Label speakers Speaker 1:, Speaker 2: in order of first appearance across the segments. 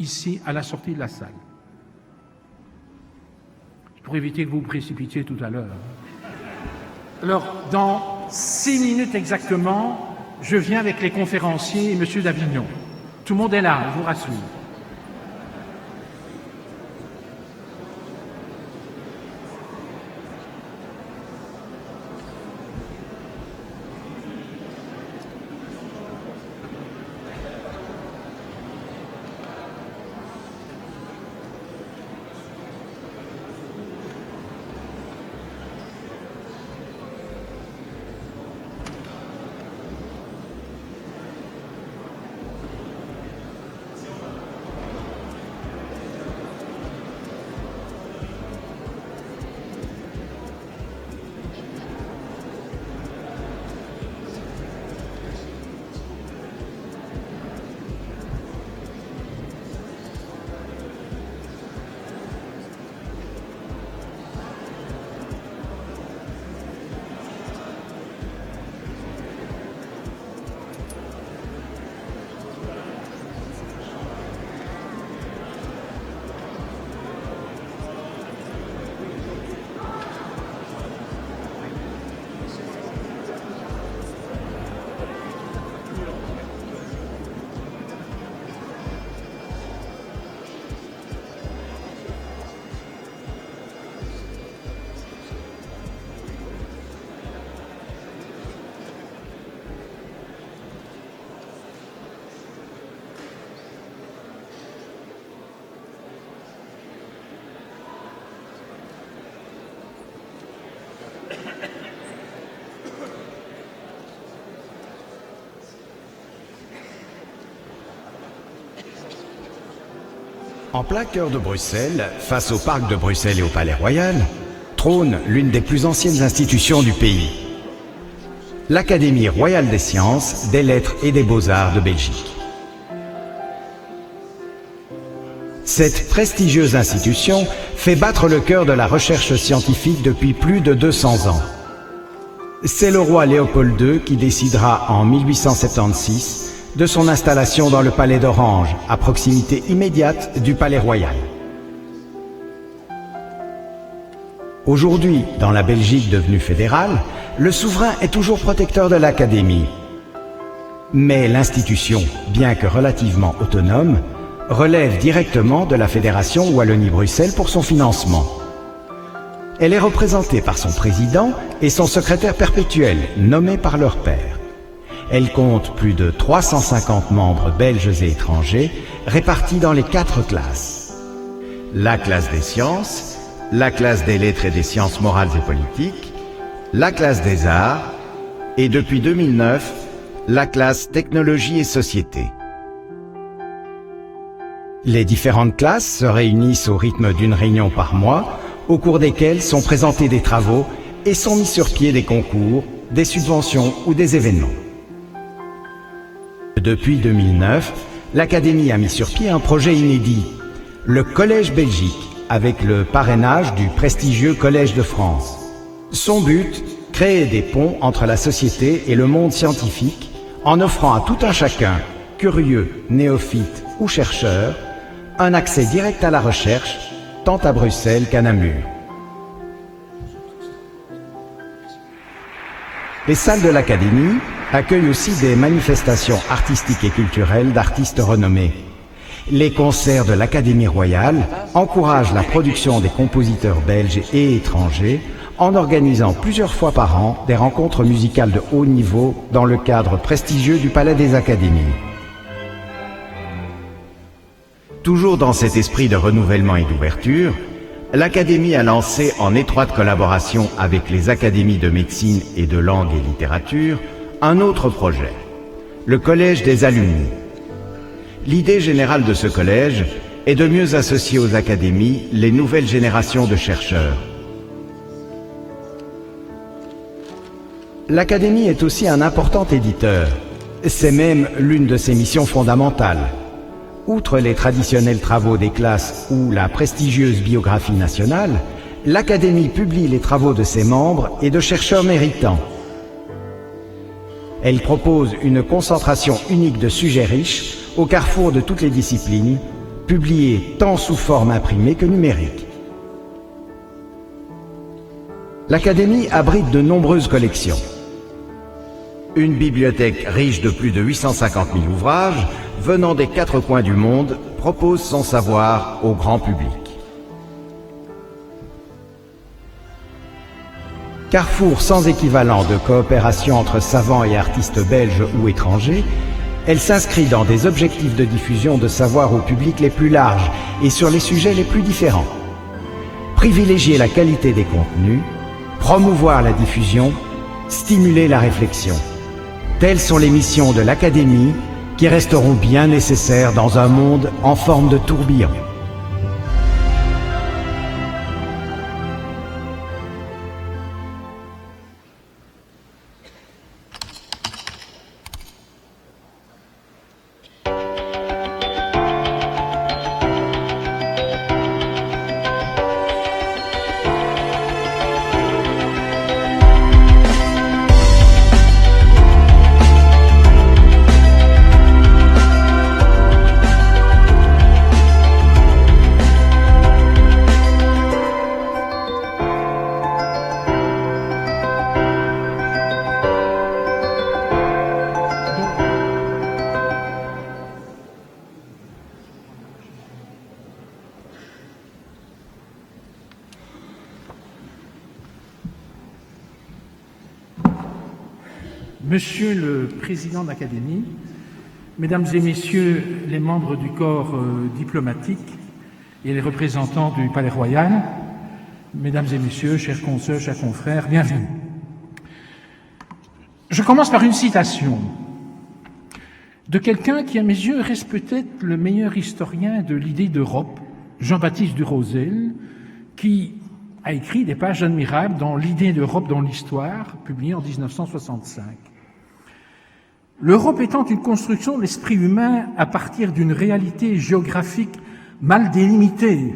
Speaker 1: ici, à la sortie de la salle. Pour éviter que vous vous précipitiez tout à l'heure. Alors, dans 6 minutes exactement, je viens avec les conférenciers et M. d'Avignon. Tout le monde est là, je vous rassure.
Speaker 2: En plein cœur de Bruxelles, face au parc de Bruxelles et au Palais Royal, trône l'une des plus anciennes institutions du pays, l'Académie royale des sciences, des lettres et des beaux-arts de Belgique. Cette prestigieuse institution fait battre le cœur de la recherche scientifique depuis plus de 200 ans. C'est le roi Léopold II qui décidera en 1876 de son installation dans le palais d'Orange, à proximité immédiate du palais royal. Aujourd'hui, dans la Belgique devenue fédérale, le souverain est toujours protecteur de l'Académie. Mais l'institution, bien que relativement autonome, relève directement de la Fédération Wallonie-Bruxelles pour son financement. Elle est représentée par son président et son secrétaire perpétuel, nommé par leur père. Elle compte plus de 350 membres belges et étrangers, répartis dans les 4 classes. La classe des sciences, la classe des lettres et des sciences morales et politiques, la classe des arts et depuis 2009, la classe technologie et société. Les différentes classes se réunissent au rythme d'une réunion par mois, au cours desquelles sont présentés des travaux et sont mis sur pied des concours, des subventions ou des événements. Depuis 2009, l'Académie a mis sur pied un projet inédit, le Collège Belgique, avec le parrainage du prestigieux Collège de France. Son but, créer des ponts entre la société et le monde scientifique, en offrant à tout un chacun, curieux, néophyte ou chercheur, un accès direct à la recherche, tant à Bruxelles qu'à Namur. Les salles de l'Académie accueillent aussi des manifestations artistiques et culturelles d'artistes renommés. Les concerts de l'Académie royale encouragent la production des compositeurs belges et étrangers en organisant plusieurs fois par an des rencontres musicales de haut niveau dans le cadre prestigieux du Palais des Académies. Toujours dans cet esprit de renouvellement et d'ouverture, l'Académie a lancé, en étroite collaboration avec les académies de médecine et de langue et littérature, un autre projet, le Collège des alumni. L'idée générale de ce collège est de mieux associer aux académies les nouvelles générations de chercheurs. L'Académie est aussi un important éditeur. C'est même l'une de ses missions fondamentales. Outre les traditionnels travaux des classes ou la prestigieuse biographie nationale, l'Académie publie les travaux de ses membres et de chercheurs méritants. Elle propose une concentration unique de sujets riches au carrefour de toutes les disciplines, publiées tant sous forme imprimée que numérique. L'Académie abrite de nombreuses collections. Une bibliothèque riche de plus de 850 000 ouvrages, venant des 4 coins du monde, propose son savoir au grand public. Carrefour sans équivalent de coopération entre savants et artistes belges ou étrangers, elle s'inscrit dans des objectifs de diffusion de savoir au public les plus larges et sur les sujets les plus différents. Privilégier la qualité des contenus, promouvoir la diffusion, stimuler la réflexion. Telles sont les missions de l'Académie qui resteront bien nécessaires dans un monde en forme de tourbillon.
Speaker 1: Monsieur le Président de l'Académie, Mesdames et Messieurs les membres du corps diplomatique et les représentants du Palais Royal, Mesdames et Messieurs, chers consoeurs, chers confrères, bienvenue. Je commence par une citation de quelqu'un qui, à mes yeux, reste peut-être le meilleur historien de l'idée d'Europe, Jean-Baptiste Durosel, qui a écrit des pages admirables dans L'idée d'Europe dans l'histoire, publié en 1965. L'Europe étant une construction de l'esprit humain à partir d'une réalité géographique mal délimitée,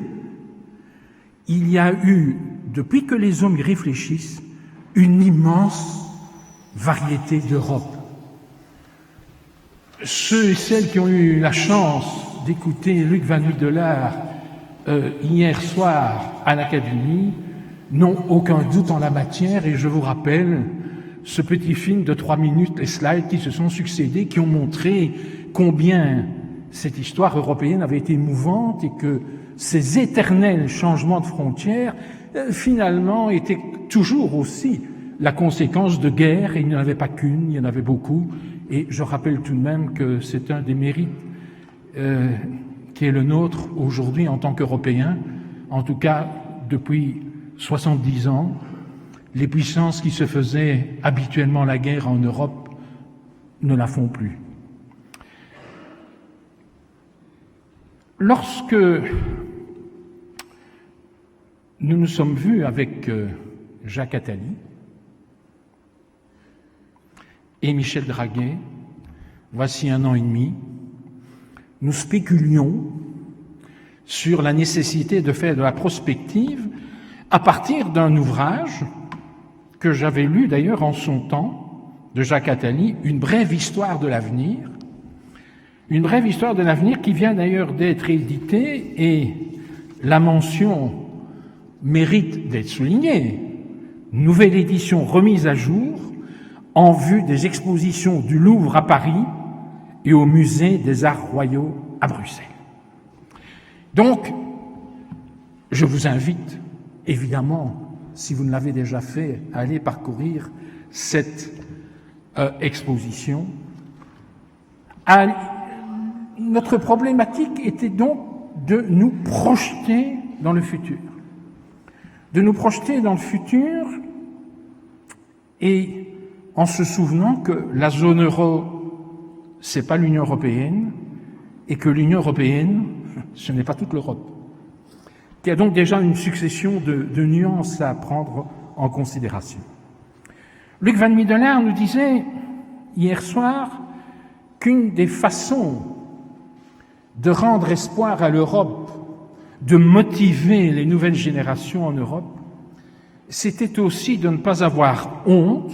Speaker 1: il y a eu, depuis que les hommes y réfléchissent, une immense variété d'Europe. Ceux et celles qui ont eu la chance d'écouter Luc Van Middelaar hier soir à l'Académie n'ont aucun doute en la matière, et je vous rappelle ce petit film de 3 minutes, les slides qui se sont succédés, qui ont montré combien cette histoire européenne avait été mouvante et que ces éternels changements de frontières, finalement, étaient toujours aussi la conséquence de guerres, et il n'y en avait pas qu'une, il y en avait beaucoup, et je rappelle tout de même que c'est un des mérites qui est le nôtre aujourd'hui en tant qu'Européens, en tout cas depuis 70 ans, les puissances qui se faisaient habituellement la guerre en Europe ne la font plus. Lorsque nous nous sommes vus avec Jacques Attali et Michel Draguet, voici 1 an et demi, nous spéculions sur la nécessité de faire de la prospective à partir d'un ouvrage que j'avais lu d'ailleurs en son temps, de Jacques Attali, Une brève histoire de l'avenir. Une brève histoire de l'avenir qui vient d'ailleurs d'être éditée, et la mention mérite d'être soulignée. Nouvelle édition remise à jour en vue des expositions du Louvre à Paris et au Musée des Arts Royaux à Bruxelles. Donc, je vous invite, évidemment, si vous ne l'avez déjà fait, à aller parcourir cette exposition. Notre problématique était donc de nous projeter dans le futur. De nous projeter dans le futur, et en se souvenant que la zone euro, c'est pas l'Union européenne, et que l'Union européenne, ce n'est pas toute l'Europe. Il y a donc déjà une succession de nuances à prendre en considération. Luc Van Middelaar nous disait hier soir qu'une des façons de rendre espoir à l'Europe, de motiver les nouvelles générations en Europe, c'était aussi de ne pas avoir honte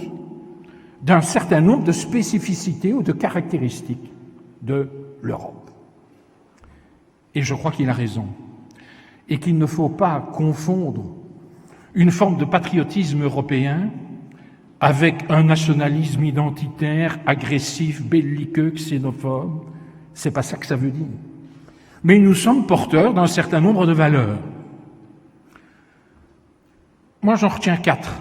Speaker 1: d'un certain nombre de spécificités ou de caractéristiques de l'Europe. Et je crois qu'il a raison. Et qu'il ne faut pas confondre une forme de patriotisme européen avec un nationalisme identitaire, agressif, belliqueux, xénophobe. C'est pas ça que ça veut dire. Mais nous sommes porteurs d'un certain nombre de valeurs. Moi, j'en retiens 4.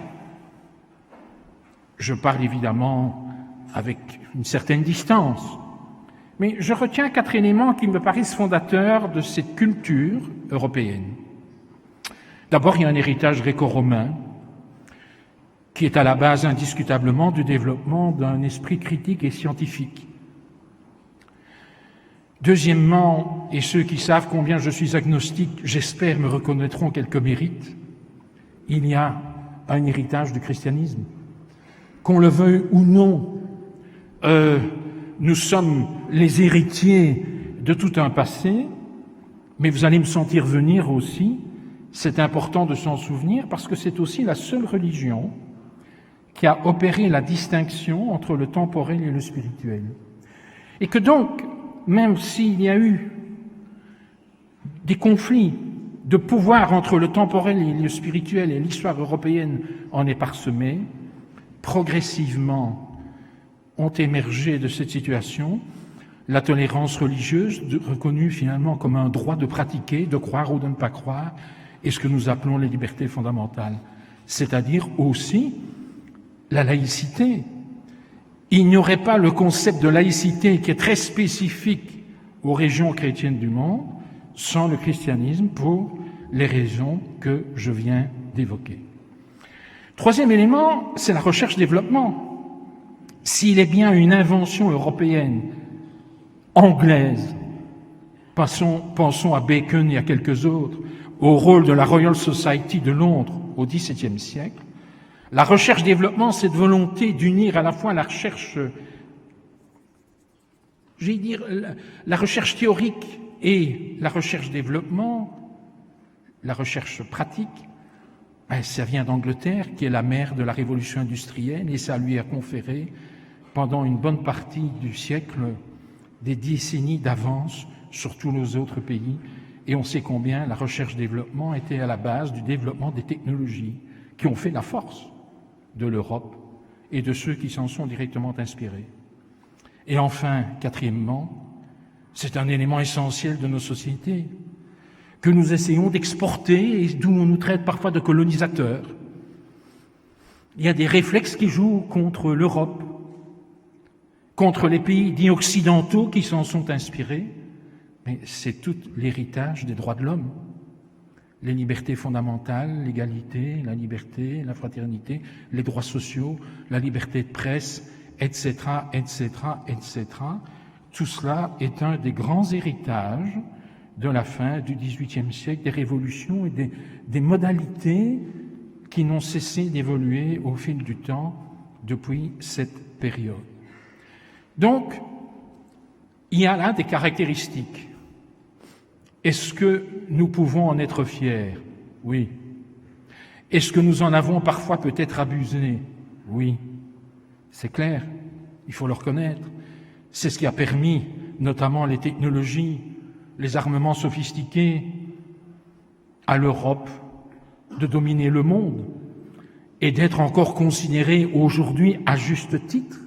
Speaker 1: Je parle évidemment avec une certaine distance, mais je retiens 4 éléments qui me paraissent fondateurs de cette culture européenne. D'abord, il y a un héritage gréco-romain qui est à la base indiscutablement du développement d'un esprit critique et scientifique. Deuxièmement, et ceux qui savent combien je suis agnostique, j'espère, me reconnaîtront quelques mérites, il y a un héritage du christianisme. Qu'on le veuille ou non, nous sommes les héritiers de tout un passé, mais vous allez me sentir venir aussi, c'est important de s'en souvenir parce que c'est aussi la seule religion qui a opéré la distinction entre le temporel et le spirituel. Et que donc, même s'il y a eu des conflits de pouvoir entre le temporel et le spirituel, et l'histoire européenne en est parsemée, progressivement ont émergé de cette situation la tolérance religieuse, reconnue finalement comme un droit de pratiquer, de croire ou de ne pas croire, et ce que nous appelons les libertés fondamentales, c'est-à-dire aussi la laïcité. Il n'y aurait pas le concept de laïcité qui est très spécifique aux régions chrétiennes du monde sans le christianisme pour les raisons que je viens d'évoquer. Troisième élément, c'est la recherche-développement. S'il est bien une invention européenne, anglaise, pensons à Bacon et à quelques autres, au rôle de la Royal Society de Londres au XVIIe siècle, la recherche-développement, cette volonté d'unir à la fois la recherche, la recherche théorique et la recherche-développement, la recherche pratique, ça vient d'Angleterre, qui est la mère de la révolution industrielle, et ça lui a conféré, pendant une bonne partie du siècle, des décennies d'avance sur tous nos autres pays. Et on sait combien la recherche-développement était à la base du développement des technologies qui ont fait la force de l'Europe et de ceux qui s'en sont directement inspirés. Et enfin, quatrièmement, c'est un élément essentiel de nos sociétés que nous essayons d'exporter et d'où on nous traite parfois de colonisateurs. Il y a des réflexes qui jouent contre l'Europe, contre les pays dits occidentaux qui s'en sont inspirés, mais c'est tout l'héritage des droits de l'homme. Les libertés fondamentales, l'égalité, la liberté, la fraternité, les droits sociaux, la liberté de presse, etc., etc., etc. Tout cela est un des grands héritages de la fin du XVIIIe siècle, des révolutions et des modalités qui n'ont cessé d'évoluer au fil du temps depuis cette période. Donc, il y a là des caractéristiques. Est-ce que nous pouvons en être fiers? Oui. Est-ce que nous en avons parfois peut-être abusé? Oui. C'est clair, il faut le reconnaître. C'est ce qui a permis, notamment les technologies, les armements sophistiqués, à l'Europe de dominer le monde et d'être encore considérée aujourd'hui à juste titre,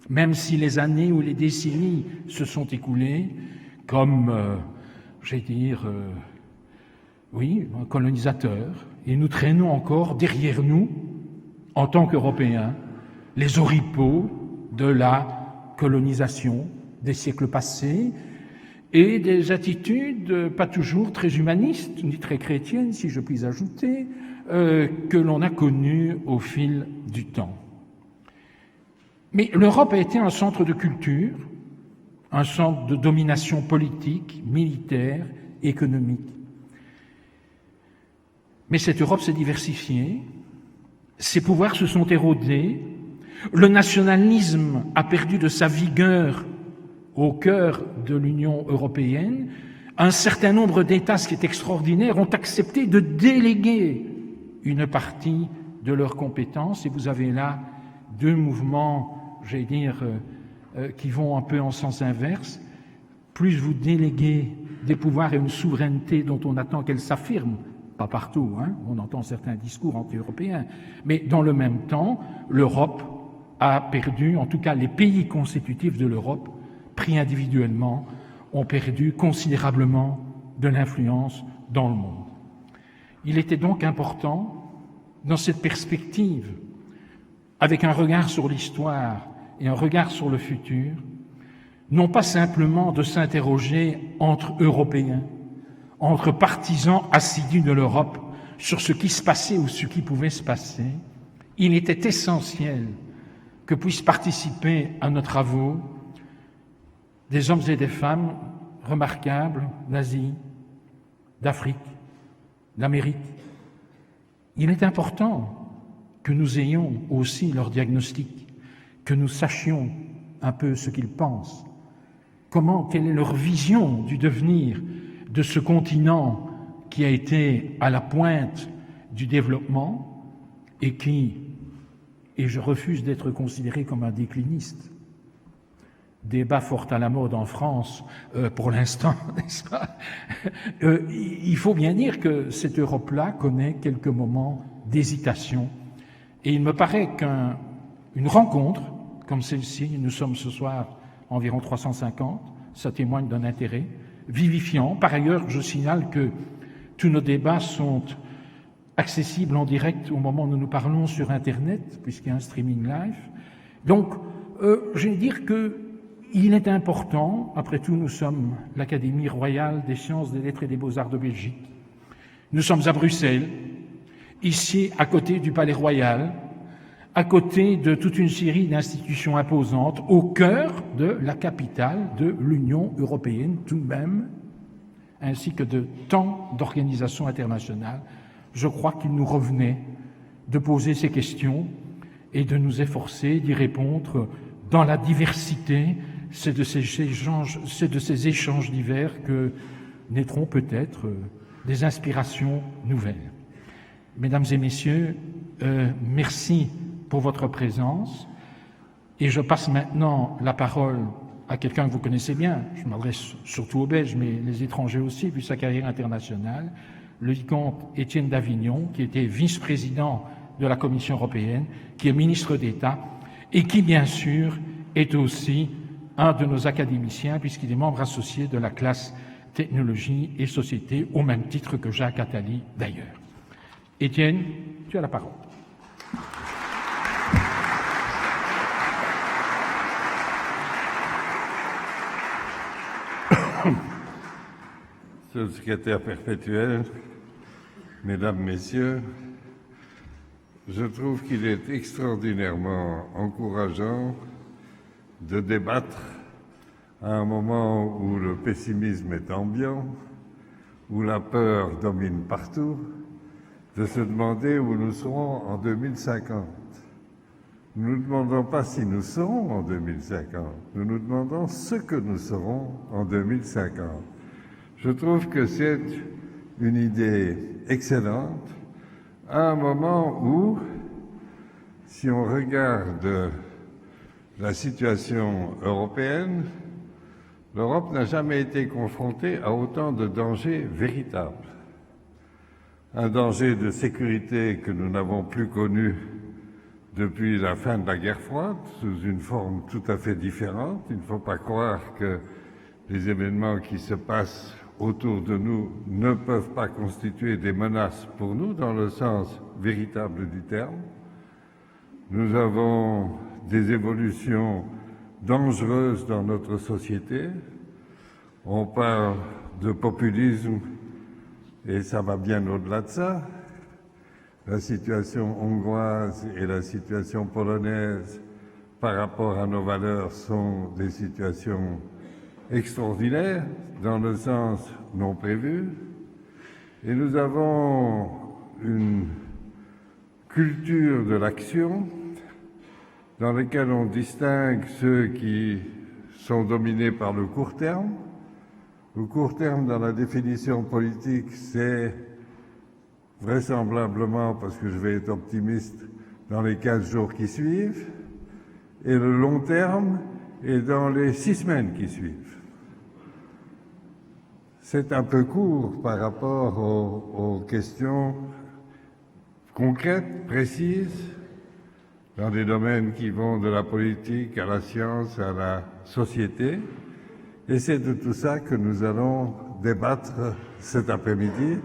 Speaker 1: même si les années ou les décennies se sont écoulées, comme, un colonisateur, et nous traînons encore derrière nous, en tant qu'Européens, les oripeaux de la colonisation des siècles passés et des attitudes pas toujours très humanistes, ni très chrétiennes, si je puis ajouter, que l'on a connues au fil du temps. Mais l'Europe a été un centre de culture, un centre de domination politique, militaire, économique. Mais cette Europe s'est diversifiée, ses pouvoirs se sont érodés, le nationalisme a perdu de sa vigueur au cœur de l'Union européenne. Un certain nombre d'États, ce qui est extraordinaire, ont accepté de déléguer une partie de leurs compétences. Et vous avez là deux mouvements, qui vont un peu en sens inverse. Plus vous déléguez des pouvoirs et une souveraineté dont on attend qu'elle s'affirme, pas partout, hein, on entend certains discours anti-européens, mais dans le même temps, l'Europe a perdu, en tout cas les pays constitutifs de l'Europe, pris individuellement, ont perdu considérablement de l'influence dans le monde. Il était donc important, dans cette perspective, avec un regard sur l'histoire et un regard sur le futur, non pas simplement de s'interroger entre Européens, entre partisans assidus de l'Europe, sur ce qui se passait ou ce qui pouvait se passer. Il était essentiel que puissent participer à nos travaux des hommes et des femmes remarquables d'Asie, d'Afrique, d'Amérique. Il est important que nous ayons aussi leur diagnostic, que nous sachions un peu ce qu'ils pensent, quelle est leur vision du devenir de ce continent qui a été à la pointe du développement et je refuse d'être considéré comme un décliniste. Débat fort à la mode en France pour l'instant, n'est-ce pas? Il faut bien dire que cette Europe-là connaît quelques moments d'hésitation. Et il me paraît qu'une rencontre comme celle-ci, nous sommes ce soir environ 350, ça témoigne d'un intérêt vivifiant. Par ailleurs, je signale que tous nos débats sont accessibles en direct au moment où nous parlons sur Internet, puisqu'il y a un streaming live. Donc, je vais dire qu'il est important, après tout, nous sommes l'Académie royale des sciences, des lettres et des beaux-arts de Belgique. Nous sommes à Bruxelles, ici à côté du Palais Royal, à côté de toute une série d'institutions imposantes, au cœur de la capitale de l'Union européenne tout de même, ainsi que de tant d'organisations internationales. Je crois qu'il nous revenait de poser ces questions et de nous efforcer d'y répondre dans la diversité. C'est de ces échanges divers que naîtront peut-être des inspirations nouvelles. Mesdames et messieurs, merci pour votre présence. Et je passe maintenant la parole à quelqu'un que vous connaissez bien. Je m'adresse surtout aux Belges, mais les étrangers aussi, vu sa carrière internationale, le vicomte Étienne d'Avignon, qui était vice-président de la Commission européenne, qui est ministre d'État et qui, bien sûr, est aussi un de nos académiciens, puisqu'il est membre associé de la classe Technologie et Société, au même titre que Jacques Attali d'ailleurs. Étienne, tu as la parole.
Speaker 3: Monsieur le secrétaire perpétuel, Mesdames, Messieurs, je trouve qu'il est extraordinairement encourageant de débattre à un moment où le pessimisme est ambiant, où la peur domine partout, de se demander où nous serons en 2050. Nous ne nous demandons pas si nous serons en 2050, nous nous demandons ce que nous serons en 2050. Je trouve que c'est une idée excellente à un moment où, si on regarde la situation européenne, l'Europe n'a jamais été confrontée à autant de dangers véritables. Un danger de sécurité que nous n'avons plus connu depuis la fin de la guerre froide, sous une forme tout à fait différente. Il ne faut pas croire que les événements qui se passent autour de nous ne peuvent pas constituer des menaces pour nous dans le sens véritable du terme. Nous avons des évolutions dangereuses dans notre société. On parle de populisme et ça va bien au-delà de ça. La situation hongroise et la situation polonaise par rapport à nos valeurs sont des situations extraordinaires dans le sens non prévu. Et nous avons une culture de l'action dans laquelle on distingue ceux qui sont dominés par le court terme. Le court terme dans la définition politique, c'est vraisemblablement, parce que je vais être optimiste, dans les 15 jours qui suivent, et le long terme est dans les 6 semaines qui suivent. c'est un peu court par rapport aux questions concrètes, précises, dans des domaines qui vont de la politique à la science, à la société. Et c'est de tout ça que nous allons débattre cet après-midi.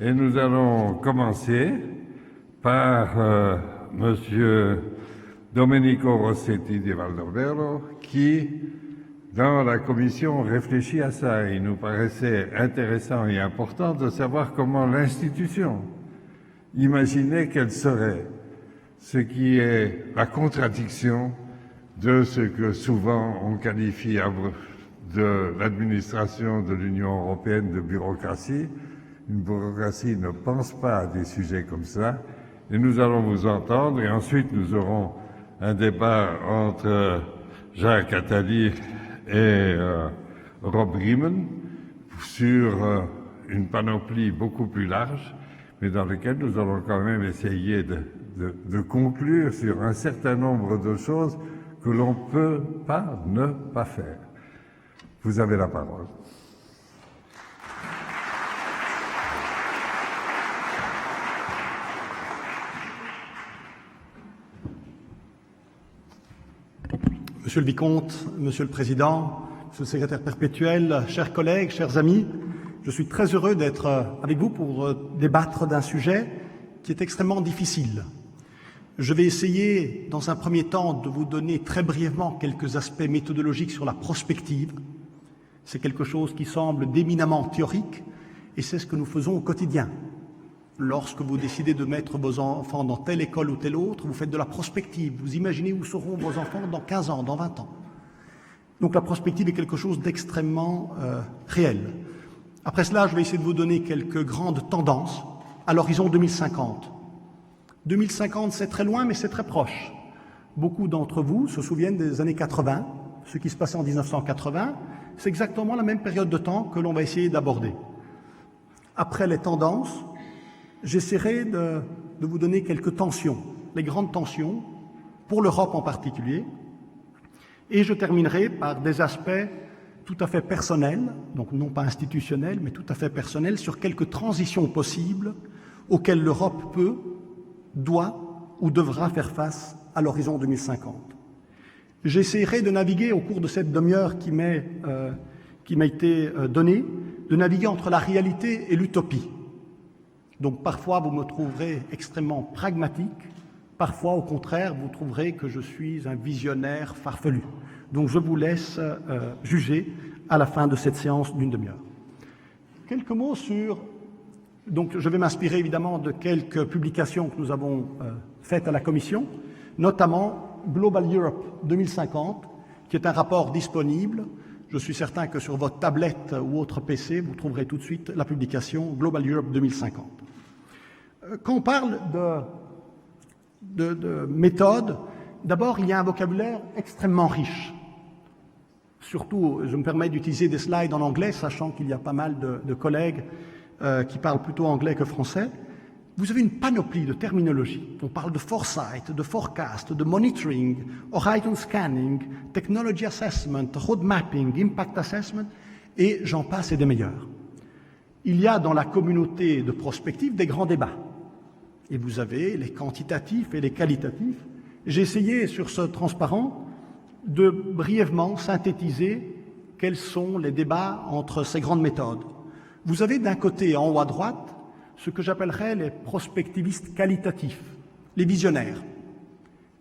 Speaker 3: Et nous allons commencer par Monsieur Domenico Rossetti di Valdobbiadene, qui, dans la commission, réfléchit à ça. Il nous paraissait intéressant et important de savoir comment l'institution imaginait qu'elle serait, ce qui est la contradiction de ce que souvent on qualifie de l'administration de l'Union européenne de bureaucratie. Une bureaucratie ne pense pas à des sujets comme ça. Et nous allons vous entendre, et ensuite nous aurons un débat entre Jacques Attali et Rob Riemann sur une panoplie beaucoup plus large, mais dans lequel nous allons quand même essayer de conclure sur un certain nombre de choses que l'on ne peut pas ne pas faire. Vous avez la parole.
Speaker 4: Monsieur le Vicomte, Monsieur le Président, Monsieur le Secrétaire perpétuel, chers collègues, chers amis, je suis très heureux d'être avec vous pour débattre d'un sujet qui est extrêmement difficile. Je vais essayer, dans un premier temps, de vous donner très brièvement quelques aspects méthodologiques sur la prospective. C'est quelque chose qui semble d'éminemment théorique et c'est ce que nous faisons au quotidien. Lorsque vous décidez de mettre vos enfants dans telle école ou telle autre, vous faites de la prospective. Vous imaginez où seront vos enfants dans 15 ans, dans 20 ans. Donc la prospective est quelque chose d'extrêmement réel. Après cela, je vais essayer de vous donner quelques grandes tendances à l'horizon 2050. 2050, c'est très loin, mais c'est très proche. Beaucoup d'entre vous se souviennent des années 80, ce qui se passait en 1980. C'est exactement la même période de temps que l'on va essayer d'aborder. Après les tendances, j'essaierai de vous donner quelques tensions, les grandes tensions, pour l'Europe en particulier, et je terminerai par des aspects tout à fait personnels, donc non pas institutionnels, mais tout à fait personnels, sur quelques transitions possibles auxquelles l'Europe peut, doit ou devra faire face à l'horizon 2050. J'essaierai de naviguer au cours de cette demi-heure qui m'a été donnée, de naviguer entre la réalité et l'utopie. Donc parfois, vous me trouverez extrêmement pragmatique, parfois, au contraire, vous trouverez que je suis un visionnaire farfelu. Donc je vous laisse juger à la fin de cette séance d'une demi-heure. Quelques mots sur... Donc je vais m'inspirer évidemment de quelques publications que nous avons faites à la Commission, notamment Global Europe 2050, qui est un rapport disponible. Je suis certain que sur votre tablette ou autre PC, vous trouverez tout de suite la publication Global Europe 2050. Quand on parle de méthode, d'abord, il y a un vocabulaire extrêmement riche. Surtout, je me permets d'utiliser des slides en anglais, sachant qu'il y a pas mal de collègues qui parlent plutôt anglais que français. Vous avez une panoplie de terminologie. On parle de foresight, de forecast, de monitoring, horizon scanning, technology assessment, road mapping, impact assessment, et j'en passe et des meilleurs. Il y a dans la communauté de prospective des grands débats. Et vous avez les quantitatifs et les qualitatifs. J'ai essayé sur ce transparent de brièvement synthétiser quels sont les débats entre ces grandes méthodes. Vous avez d'un côté, en haut à droite, ce que j'appellerais les prospectivistes qualitatifs, les visionnaires,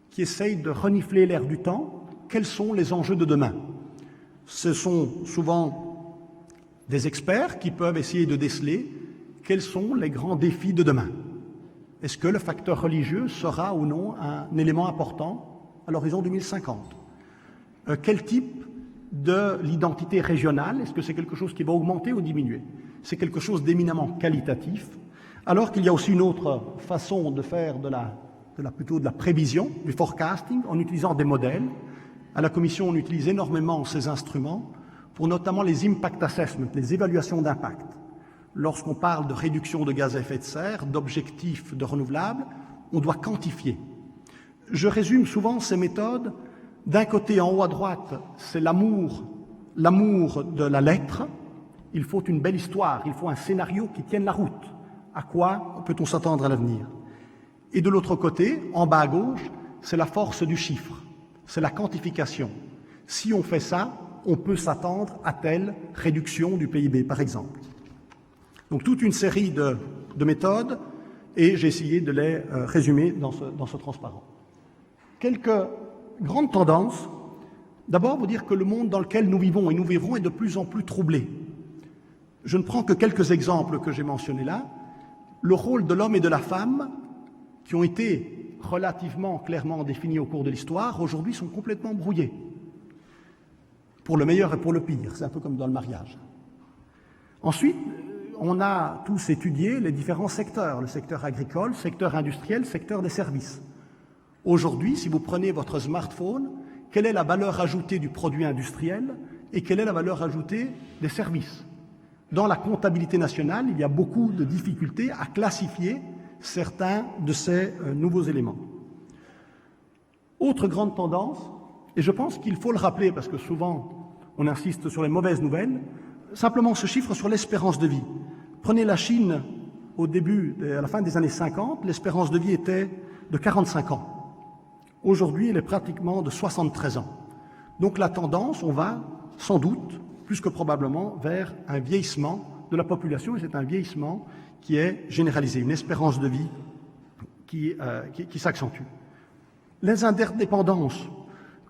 Speaker 4: qui essayent de renifler l'air du temps. Quels sont les enjeux de demain? Ce sont souvent des experts qui peuvent essayer de déceler quels sont les grands défis de demain. Est-ce que le facteur religieux sera ou non un élément important à l'horizon 2050? Quel type de l'identité régionale? Est-ce que c'est quelque chose qui va augmenter ou diminuer? C'est quelque chose d'éminemment qualitatif, alors qu'il y a aussi une autre façon de faire plutôt de la prévision, du forecasting, en utilisant des modèles. À la Commission, on utilise énormément ces instruments pour notamment les impact assessments, les évaluations d'impact. Lorsqu'on parle de réduction de gaz à effet de serre, d'objectifs de renouvelables, on doit quantifier. Je résume souvent ces méthodes. D'un côté, en haut à droite, c'est l'amour de la lettre, Il faut une belle histoire, il faut un scénario qui tienne la route. À quoi peut-on s'attendre à l'avenir? Et de l'autre côté, en bas à gauche, c'est la force du chiffre, c'est la quantification. Si on fait ça, on peut s'attendre à telle réduction du PIB, par exemple. Donc toute une série de méthodes, et j'ai essayé de les résumer dans ce transparent. Quelques grandes tendances. D'abord, vous dire que le monde dans lequel nous vivons et nous vivrons est de plus en plus troublé. Je ne prends que quelques exemples que j'ai mentionnés là. Le rôle de l'homme et de la femme, qui ont été relativement clairement définis au cours de l'histoire, aujourd'hui sont complètement brouillés. Pour le meilleur et pour le pire, c'est un peu comme dans le mariage. Ensuite, on a tous étudié les différents secteurs, le secteur agricole, le secteur industriel, le secteur des services. Aujourd'hui, si vous prenez votre smartphone, quelle est la valeur ajoutée du produit industriel et quelle est la valeur ajoutée des services? Dans la comptabilité nationale, il y a beaucoup de difficultés à classifier certains de ces nouveaux éléments. Autre grande tendance, et je pense qu'il faut le rappeler parce que souvent on insiste sur les mauvaises nouvelles, simplement ce chiffre sur l'espérance de vie. Prenez la Chine à la fin des années 50, l'espérance de vie était de 45 ans. Aujourd'hui, elle est pratiquement de 73 ans. Donc la tendance, on va sans doute, plus que probablement, vers un vieillissement de la population, et c'est un vieillissement qui est généralisé, une espérance de vie qui s'accentue. Les interdépendances,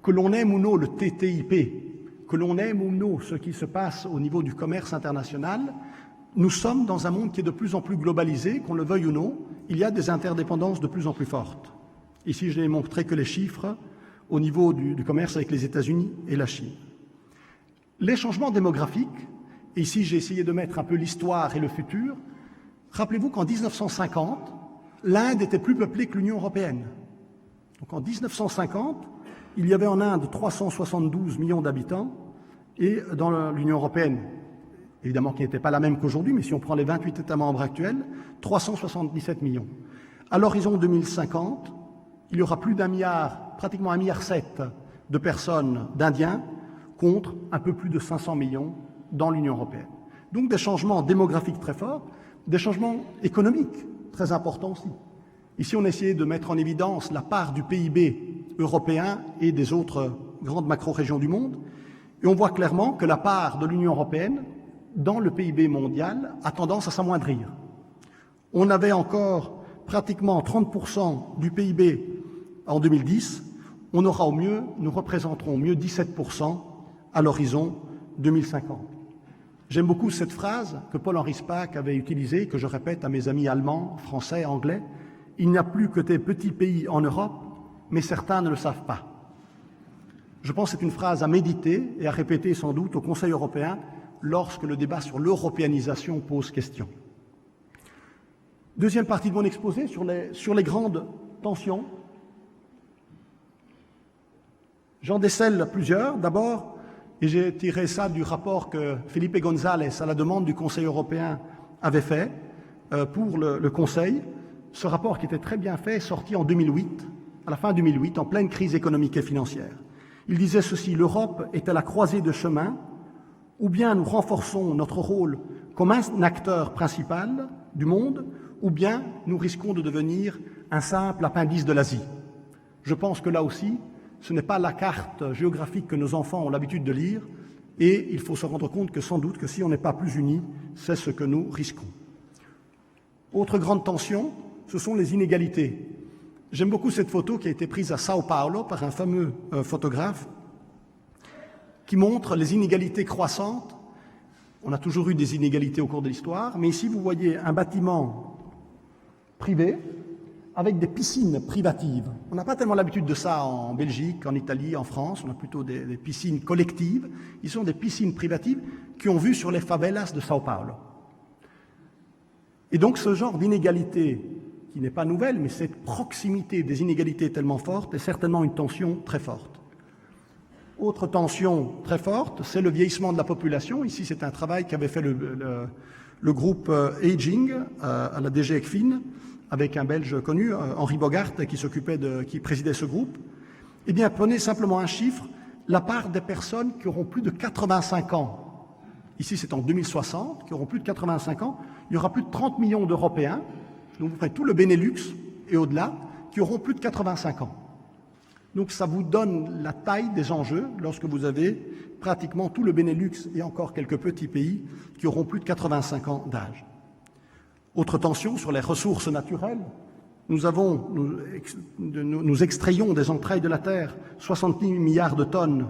Speaker 4: que l'on aime ou non le TTIP, que l'on aime ou non ce qui se passe au niveau du commerce international, nous sommes dans un monde qui est de plus en plus globalisé, qu'on le veuille ou non, il y a des interdépendances de plus en plus fortes. Ici, je n'ai montré que les chiffres au niveau du commerce avec les États-Unis et la Chine. Les changements démographiques, et ici j'ai essayé de mettre un peu l'histoire et le futur, rappelez-vous qu'en 1950, l'Inde était plus peuplée que l'Union européenne. Donc en 1950, il y avait en Inde 372 millions d'habitants, et dans l'Union européenne, évidemment qui n'était pas la même qu'aujourd'hui, mais si on prend les 28 États membres actuels, 377 millions. À l'horizon 2050, il y aura plus d'1 milliard, pratiquement 1,7 milliard de personnes, d'Indiens, contre un peu plus de 500 millions dans l'Union européenne. Donc des changements démographiques très forts, des changements économiques très importants aussi. Ici, on a essayé de mettre en évidence la part du PIB européen et des autres grandes macro-régions du monde, et on voit clairement que la part de l'Union européenne dans le PIB mondial a tendance à s'amoindrir. On avait encore pratiquement 30% du PIB en 2010, on aura au mieux, nous représenterons au mieux 17% à l'horizon 2050. J'aime beaucoup cette phrase que Paul-Henri Spaak avait utilisée, que je répète à mes amis allemands, français, anglais. Il n'y a plus que des petits pays en Europe, mais certains ne le savent pas. Je pense que c'est une phrase à méditer et à répéter sans doute au Conseil européen lorsque le débat sur l'européanisation pose question. Deuxième partie de mon exposé sur les grandes tensions. J'en décèle plusieurs. D'abord, et j'ai tiré ça du rapport que Felipe González, à la demande du Conseil européen, avait fait pour le Conseil. Ce rapport qui était très bien fait est sorti en 2008, à la fin 2008, en pleine crise économique et financière. Il disait ceci: l'Europe est à la croisée de chemin, ou bien nous renforçons notre rôle comme un acteur principal du monde, ou bien nous risquons de devenir un simple appendice de l'Asie. Je pense que là aussi, ce n'est pas la carte géographique que nos enfants ont l'habitude de lire, et il faut se rendre compte que sans doute que si on n'est pas plus unis, c'est ce que nous risquons. Autre grande tension, ce sont les inégalités. J'aime beaucoup cette photo qui a été prise à Sao Paulo par un fameux photographe qui montre les inégalités croissantes. On a toujours eu des inégalités au cours de l'histoire, mais ici vous voyez un bâtiment privé avec des piscines privatives. On n'a pas tellement l'habitude de ça en Belgique, en Italie, en France. On a plutôt des piscines collectives. Ils sont des piscines privatives qui ont vue sur les favelas de Sao Paulo. Et donc ce genre d'inégalité, qui n'est pas nouvelle, mais cette proximité des inégalités tellement forte, est certainement une tension très forte. Autre tension très forte, c'est le vieillissement de la population. Ici, c'est un travail qu'avait fait le groupe Aging à la DG ECFIN, avec un Belge connu, Henri Bogart, qui présidait ce groupe. Eh bien, prenez simplement un chiffre, la part des personnes qui auront plus de 85 ans ici c'est en 2060, qui auront plus de 85 ans, il y aura plus de 30 millions d'Européens, donc vous prenez tout le Benelux et au-delà, qui auront plus de 85 ans. Donc ça vous donne la taille des enjeux lorsque vous avez pratiquement tout le Benelux et encore quelques petits pays qui auront plus de 85 ans d'âge. Autre tension sur les ressources naturelles. Nous extrayons des entrailles de la Terre 70 milliards de tonnes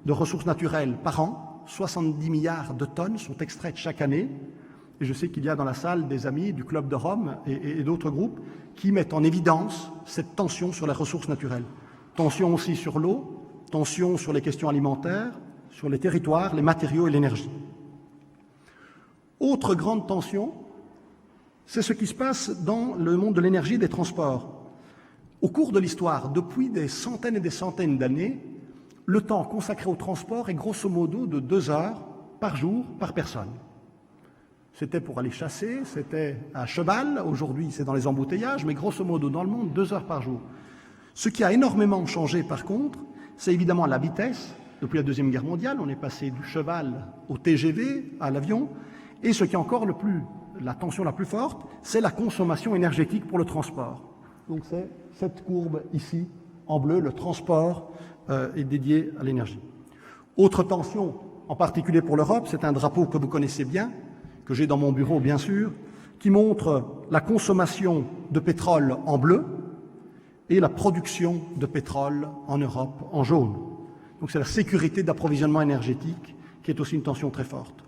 Speaker 4: de ressources naturelles par an. 70 milliards de tonnes sont extraites chaque année. Et je sais qu'il y a dans la salle des amis du Club de Rome et d'autres groupes qui mettent en évidence cette tension sur les ressources naturelles. Tension aussi sur l'eau, tension sur les questions alimentaires, sur les territoires, les matériaux et l'énergie. Autre grande tension, c'est ce qui se passe dans le monde de l'énergie et des transports. Au cours de l'histoire, depuis des centaines et des centaines d'années, le temps consacré au transport est grosso modo de 2 heures par jour par personne. C'était pour aller chasser, c'était à cheval, aujourd'hui c'est dans les embouteillages, mais grosso modo dans le monde, 2 heures par jour. Ce qui a énormément changé par contre, c'est évidemment la vitesse. Depuis la Deuxième Guerre mondiale, on est passé du cheval au TGV, à l'avion, et ce qui est encore la tension la plus forte, c'est la consommation énergétique pour le transport. Donc c'est cette courbe ici, en bleu, le transport est dédié à l'énergie. Autre tension, en particulier pour l'Europe, c'est un drapeau que vous connaissez bien, que j'ai dans mon bureau bien sûr, qui montre la consommation de pétrole en bleu et la production de pétrole en Europe en jaune. Donc c'est la sécurité d'approvisionnement énergétique qui est aussi une tension très forte.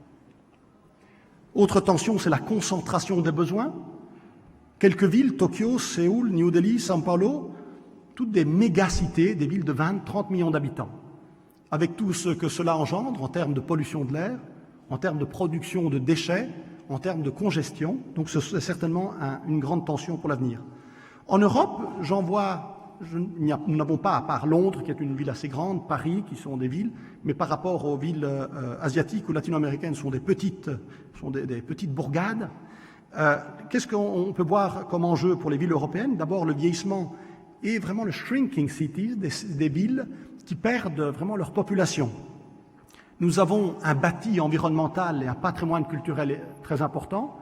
Speaker 4: Autre tension, c'est la concentration des besoins. Quelques villes, Tokyo, Séoul, New Delhi, São Paulo, toutes des méga-cités, des villes de 20-30 millions d'habitants, avec tout ce que cela engendre en termes de pollution de l'air, en termes de production de déchets, en termes de congestion. Donc c'est certainement une grande tension pour l'avenir. En Europe, nous n'avons pas, à part Londres, qui est une ville assez grande, Paris, qui sont des villes, mais par rapport aux villes asiatiques ou latino-américaines, sont des petites bourgades. Qu'est-ce qu'on peut voir comme enjeu pour les villes européennes? D'abord, le vieillissement et vraiment le shrinking cities, des villes qui perdent vraiment leur population. Nous avons un bâti environnemental et un patrimoine culturel très important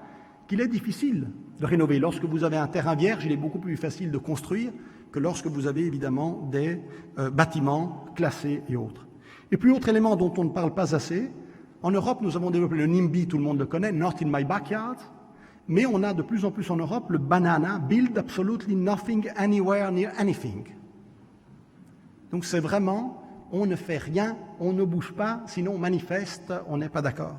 Speaker 4: qu'il est difficile de rénover. Lorsque vous avez un terrain vierge, il est beaucoup plus facile de construire que lorsque vous avez évidemment des bâtiments classés et autres. Et puis, autre élément dont on ne parle pas assez, en Europe, nous avons développé le NIMBY, tout le monde le connaît, Not in my backyard, mais on a de plus en plus en Europe le banana, Build absolutely nothing anywhere near anything. Donc c'est vraiment, on ne fait rien, on ne bouge pas, sinon on manifeste, on n'est pas d'accord.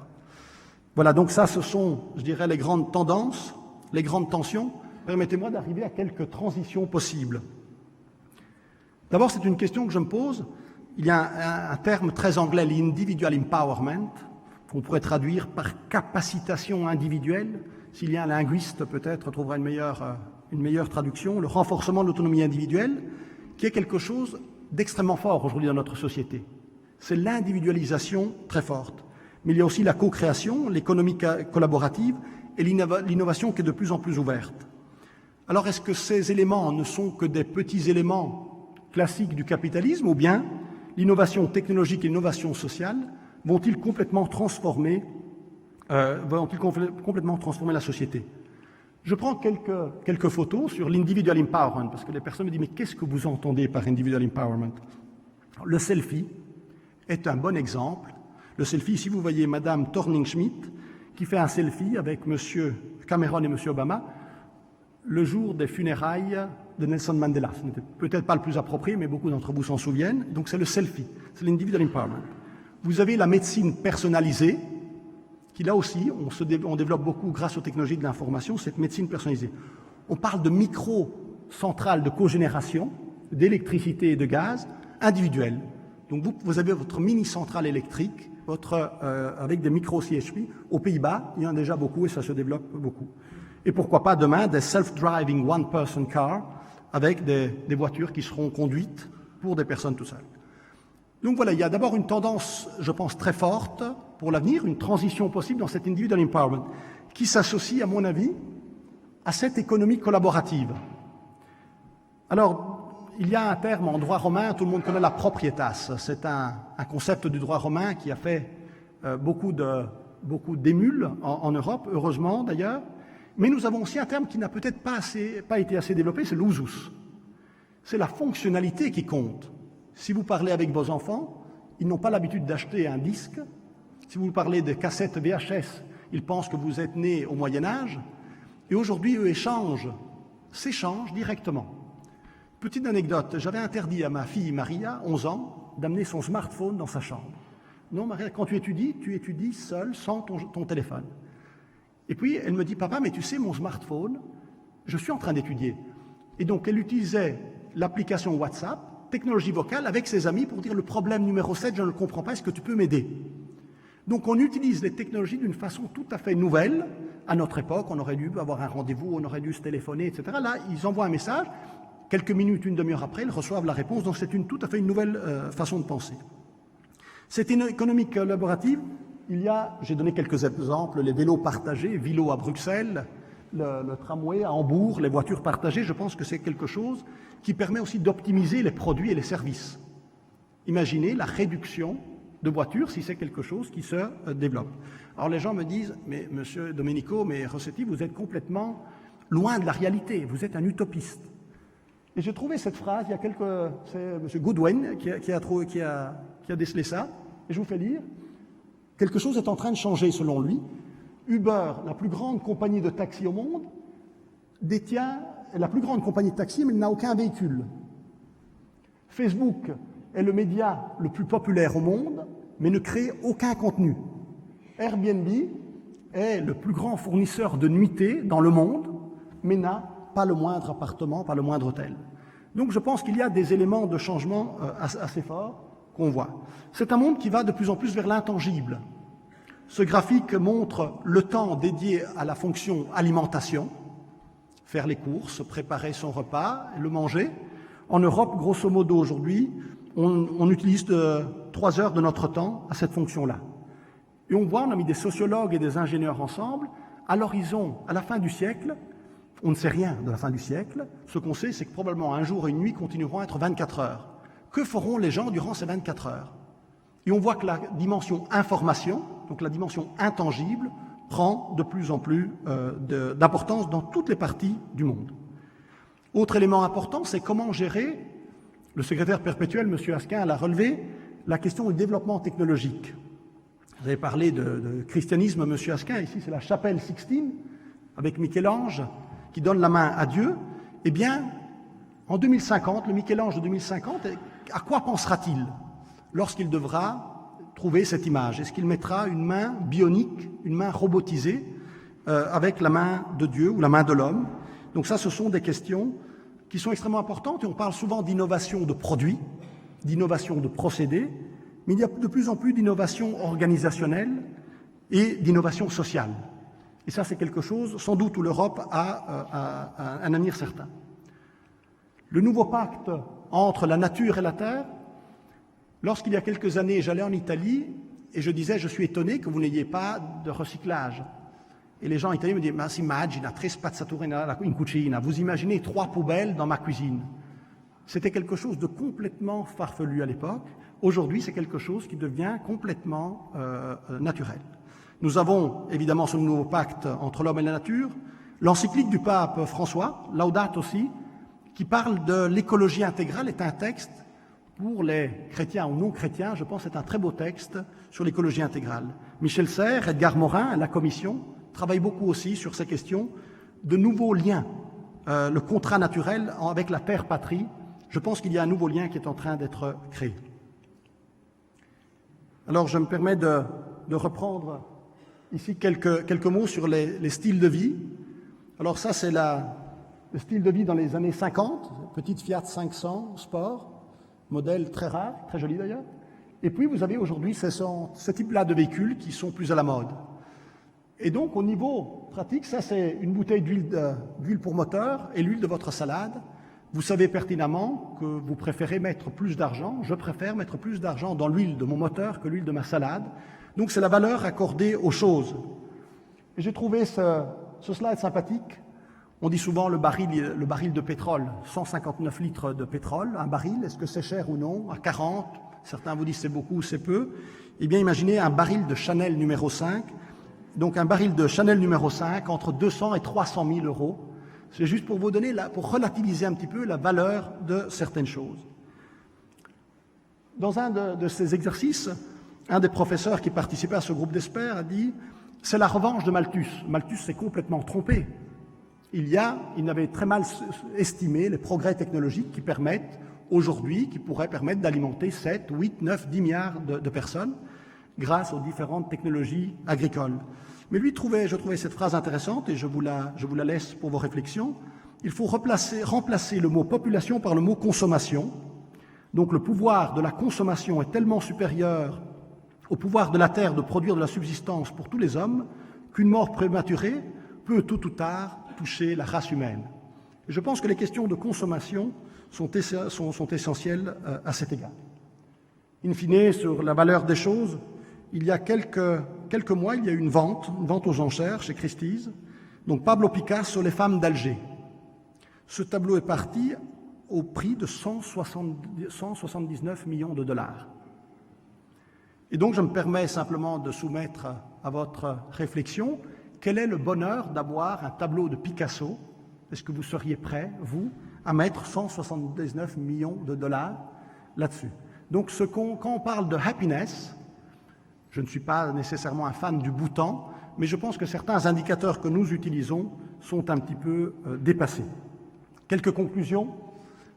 Speaker 4: Voilà, donc ça, ce sont, je dirais, les grandes tendances, les grandes tensions. Permettez-moi d'arriver à quelques transitions possibles. D'abord, c'est une question que je me pose. Il y a un terme très anglais, l'individual empowerment, qu'on pourrait traduire par capacitation individuelle. S'il y a un linguiste, peut-être, trouvera une meilleure traduction. Le renforcement de l'autonomie individuelle, qui est quelque chose d'extrêmement fort aujourd'hui dans notre société. C'est l'individualisation très forte. Mais il y a aussi la co-création, l'économie collaborative et l'innovation qui est de plus en plus ouverte. Alors, est-ce que ces éléments ne sont que des petits éléments classiques du capitalisme, ou bien l'innovation technologique et l'innovation sociale vont-ils complètement transformer la société? Je prends quelques photos sur l'individual empowerment, parce que les personnes me disent « Mais qu'est-ce que vous entendez par individual empowerment ?» Le selfie est un bon exemple. Le selfie, ici vous voyez Madame Thorning-Schmidt qui fait un selfie avec M. Cameron et M. Obama le jour des funérailles de Nelson Mandela. Ce n'était peut-être pas le plus approprié, mais beaucoup d'entre vous s'en souviennent. Donc c'est le selfie, c'est l'individual empowerment. Vous avez la médecine personnalisée, qui là aussi, on développe beaucoup grâce aux technologies de l'information, cette médecine personnalisée. On parle de micro-centrales de cogénération, d'électricité et de gaz individuelles. Donc vous avez votre mini-centrale électrique, avec des micro-CHP. Aux Pays-Bas, il y en a déjà beaucoup et ça se développe beaucoup. Et pourquoi pas demain des self-driving one-person cars avec des voitures qui seront conduites pour des personnes tout seules. Donc voilà, il y a d'abord une tendance, je pense, très forte pour l'avenir, une transition possible dans cet individual empowerment, qui s'associe, à mon avis, à cette économie collaborative. Alors, il y a un terme en droit romain, tout le monde connaît la proprietas. C'est un concept du droit romain qui a fait beaucoup beaucoup d'émules en Europe, heureusement d'ailleurs, mais nous avons aussi un terme qui n'a peut-être pas été assez développé, c'est l'usus. C'est la fonctionnalité qui compte. Si vous parlez avec vos enfants, ils n'ont pas l'habitude d'acheter un disque. Si vous parlez de cassettes VHS, ils pensent que vous êtes né au Moyen-Âge. Et aujourd'hui, eux s'échangent directement. Petite anecdote, j'avais interdit à ma fille Maria, 11 ans, d'amener son smartphone dans sa chambre. Non, Maria, quand tu étudies seule, sans ton téléphone. Et puis, elle me dit, papa, mais tu sais, mon smartphone, je suis en train d'étudier. Et donc, elle utilisait l'application WhatsApp, technologie vocale, avec ses amis pour dire, le problème numéro 7, je ne le comprends pas, est-ce que tu peux m'aider? Donc, on utilise les technologies d'une façon tout à fait nouvelle. À notre époque, on aurait dû avoir un rendez-vous, on aurait dû se téléphoner, etc. Là, ils envoient un message. Quelques minutes, une demi-heure après, ils reçoivent la réponse. Donc, c'est tout à fait une nouvelle façon de penser. C'est une économie collaborative. J'ai donné quelques exemples, les vélos partagés, Vilo à Bruxelles, le tramway à Hambourg, les voitures partagées. Je pense que c'est quelque chose qui permet aussi d'optimiser les produits et les services. Imaginez la réduction de voitures si c'est quelque chose qui se développe. Alors les gens me disent, mais monsieur Domenico, mais Rossetti, vous êtes complètement loin de la réalité, vous êtes un utopiste. Et j'ai trouvé cette phrase, c'est monsieur Goodwin qui a décelé ça, et je vous fais lire. Quelque chose est en train de changer selon lui. Uber, la plus grande compagnie de taxi au monde, détient la plus grande compagnie de taxi, mais il n'a aucun véhicule. Facebook est le média le plus populaire au monde, mais ne crée aucun contenu. Airbnb est le plus grand fournisseur de nuitées dans le monde, mais n'a pas le moindre appartement, pas le moindre hôtel. Donc je pense qu'il y a des éléments de changement assez forts qu'on voit. C'est un monde qui va de plus en plus vers l'intangible. Ce graphique montre le temps dédié à la fonction alimentation, faire les courses, préparer son repas, le manger. En Europe, grosso modo aujourd'hui, on utilise 3 heures de notre temps à cette fonction-là. Et on voit, on a mis des sociologues et des ingénieurs ensemble, à l'horizon, à la fin du siècle, on ne sait rien de la fin du siècle, ce qu'on sait, c'est que probablement un jour et une nuit continueront à être 24 heures. Que feront les gens durant ces 24 heures? Et on voit que la dimension information, donc la dimension intangible, prend de plus en plus d'importance dans toutes les parties du monde. Autre élément important, c'est comment gérer, le secrétaire perpétuel, M. Asquin, l'a relevé, la question du développement technologique. Vous avez parlé de christianisme, M. Asquin, ici c'est la chapelle Sixtine, avec Michel-Ange, qui donne la main à Dieu. Eh bien, en 2050, le Michel-Ange de 2050, à quoi pensera-t-il lorsqu'il devra trouver cette image? Est-ce qu'il mettra une main bionique, une main robotisée, avec la main de Dieu ou la main de l'homme? Donc ça, ce sont des questions qui sont extrêmement importantes, et on parle souvent d'innovation de produits, d'innovation de procédés, mais il y a de plus en plus d'innovation organisationnelle et d'innovation sociale. Et ça, c'est quelque chose, sans doute, où l'Europe a un avenir certain. Le nouveau pacte entre la nature et la terre, lorsqu'il y a quelques années, j'allais en Italie et je disais, je suis étonné que vous n'ayez pas de recyclage. Et les gens italiens me disaient, ma si immagina 3 spazzature in cucina. Vous imaginez 3 poubelles dans ma cuisine. C'était quelque chose de complètement farfelu à l'époque. Aujourd'hui, c'est quelque chose qui devient complètement naturel. Nous avons évidemment ce nouveau pacte entre l'homme et la nature, l'encyclique du pape François, Laudato Si, qui parle de l'écologie intégrale, est un texte pour les chrétiens ou non chrétiens, je pense que c'est un très beau texte sur l'écologie intégrale. Michel Serres, Edgar Morin, la Commission, travaillent beaucoup aussi sur ces questions de nouveaux liens, le contrat naturel avec la terre-patrie. Je pense qu'il y a un nouveau lien qui est en train d'être créé. Alors je me permets de reprendre ici quelques mots sur les styles de vie. Alors ça, c'est le style de vie dans les années 50, petite Fiat 500 Sport, modèle très rare, très joli d'ailleurs. Et puis vous avez aujourd'hui ce type-là de véhicules qui sont plus à la mode. Et donc au niveau pratique, ça c'est une bouteille d'huile pour moteur et l'huile de votre salade. Vous savez pertinemment que vous préférez mettre plus d'argent. Je préfère mettre plus d'argent dans l'huile de mon moteur que l'huile de ma salade. Donc c'est la valeur accordée aux choses. Et j'ai trouvé ce slide sympathique. On dit souvent le baril de pétrole, 159 litres de pétrole, un baril, est-ce que c'est cher ou non? À 40, certains vous disent c'est beaucoup ou c'est peu. Eh bien imaginez un baril de Chanel numéro 5 donc un baril de Chanel numéro 5 entre 200 et 300 000 euros. C'est juste pour vous donner, pour relativiser un petit peu la valeur de certaines choses. Dans un de ces exercices, un des professeurs qui participait à ce groupe d'experts a dit « c'est la revanche de Malthus ». Malthus s'est complètement trompé. Il avait très mal estimé les progrès technologiques qui permettent aujourd'hui, qui pourraient permettre d'alimenter 7, 8, 9, 10 milliards de personnes grâce aux différentes technologies agricoles. Mais lui, je trouvais cette phrase intéressante et je vous la laisse pour vos réflexions. Il faut remplacer le mot population par le mot consommation. Donc le pouvoir de la consommation est tellement supérieur au pouvoir de la terre de produire de la subsistance pour tous les hommes qu'une mort prématurée peut tôt ou tard toucher la race humaine. Et je pense que les questions de consommation sont essentielles à cet égard. In fine, sur la valeur des choses, il y a quelques mois, il y a eu une vente aux enchères chez Christie's. Donc Pablo Picasso, Les femmes d'Alger. Ce tableau est parti au prix de 179 millions de dollars. Et donc je me permets simplement de soumettre à votre réflexion quel est le bonheur d'avoir un tableau de Picasso. Est-ce que vous seriez prêt, vous, à mettre 179 millions de dollars là-dessus? Donc quand on parle de happiness, je ne suis pas nécessairement un fan du Bhoutan, mais je pense que certains indicateurs que nous utilisons sont un petit peu dépassés. Quelques conclusions,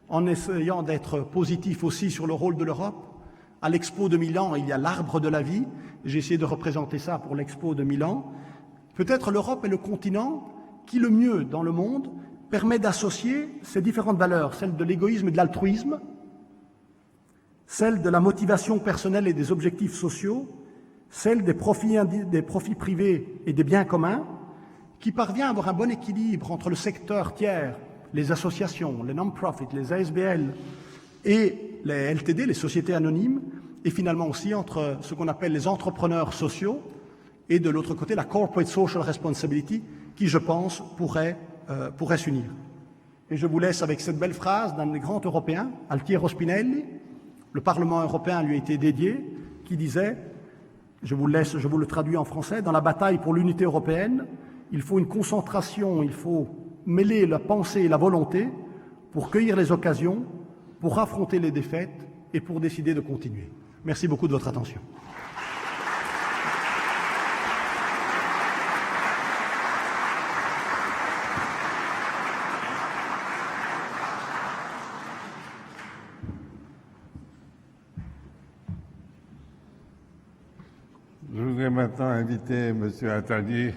Speaker 4: en essayant d'être positif aussi sur le rôle de l'Europe. À l'Expo de Milan, il y a l'arbre de la vie. J'ai essayé de représenter ça pour l'Expo de Milan. Peut-être l'Europe est le continent qui, le mieux dans le monde, permet d'associer ces différentes valeurs, celles de l'égoïsme et de l'altruisme, celles de la motivation personnelle et des objectifs sociaux, celles des profits privés et des biens communs, qui parvient à avoir un bon équilibre entre le secteur tiers, les associations, les non-profits, les ASBL et les LTD, les sociétés anonymes, et finalement aussi entre ce qu'on appelle les entrepreneurs sociaux et de l'autre côté la corporate social responsibility qui, je pense, pourrait s'unir. Et je vous laisse avec cette belle phrase d'un des grands Européens, Altiero Spinelli, le Parlement européen lui a été dédié, qui disait, je vous le traduis en français, dans la bataille pour l'unité européenne, il faut une concentration, il faut mêler la pensée et la volonté pour cueillir les occasions, pour affronter les défaites et pour décider de continuer. Merci beaucoup de votre attention.
Speaker 3: Je voudrais maintenant inviter M. Attali et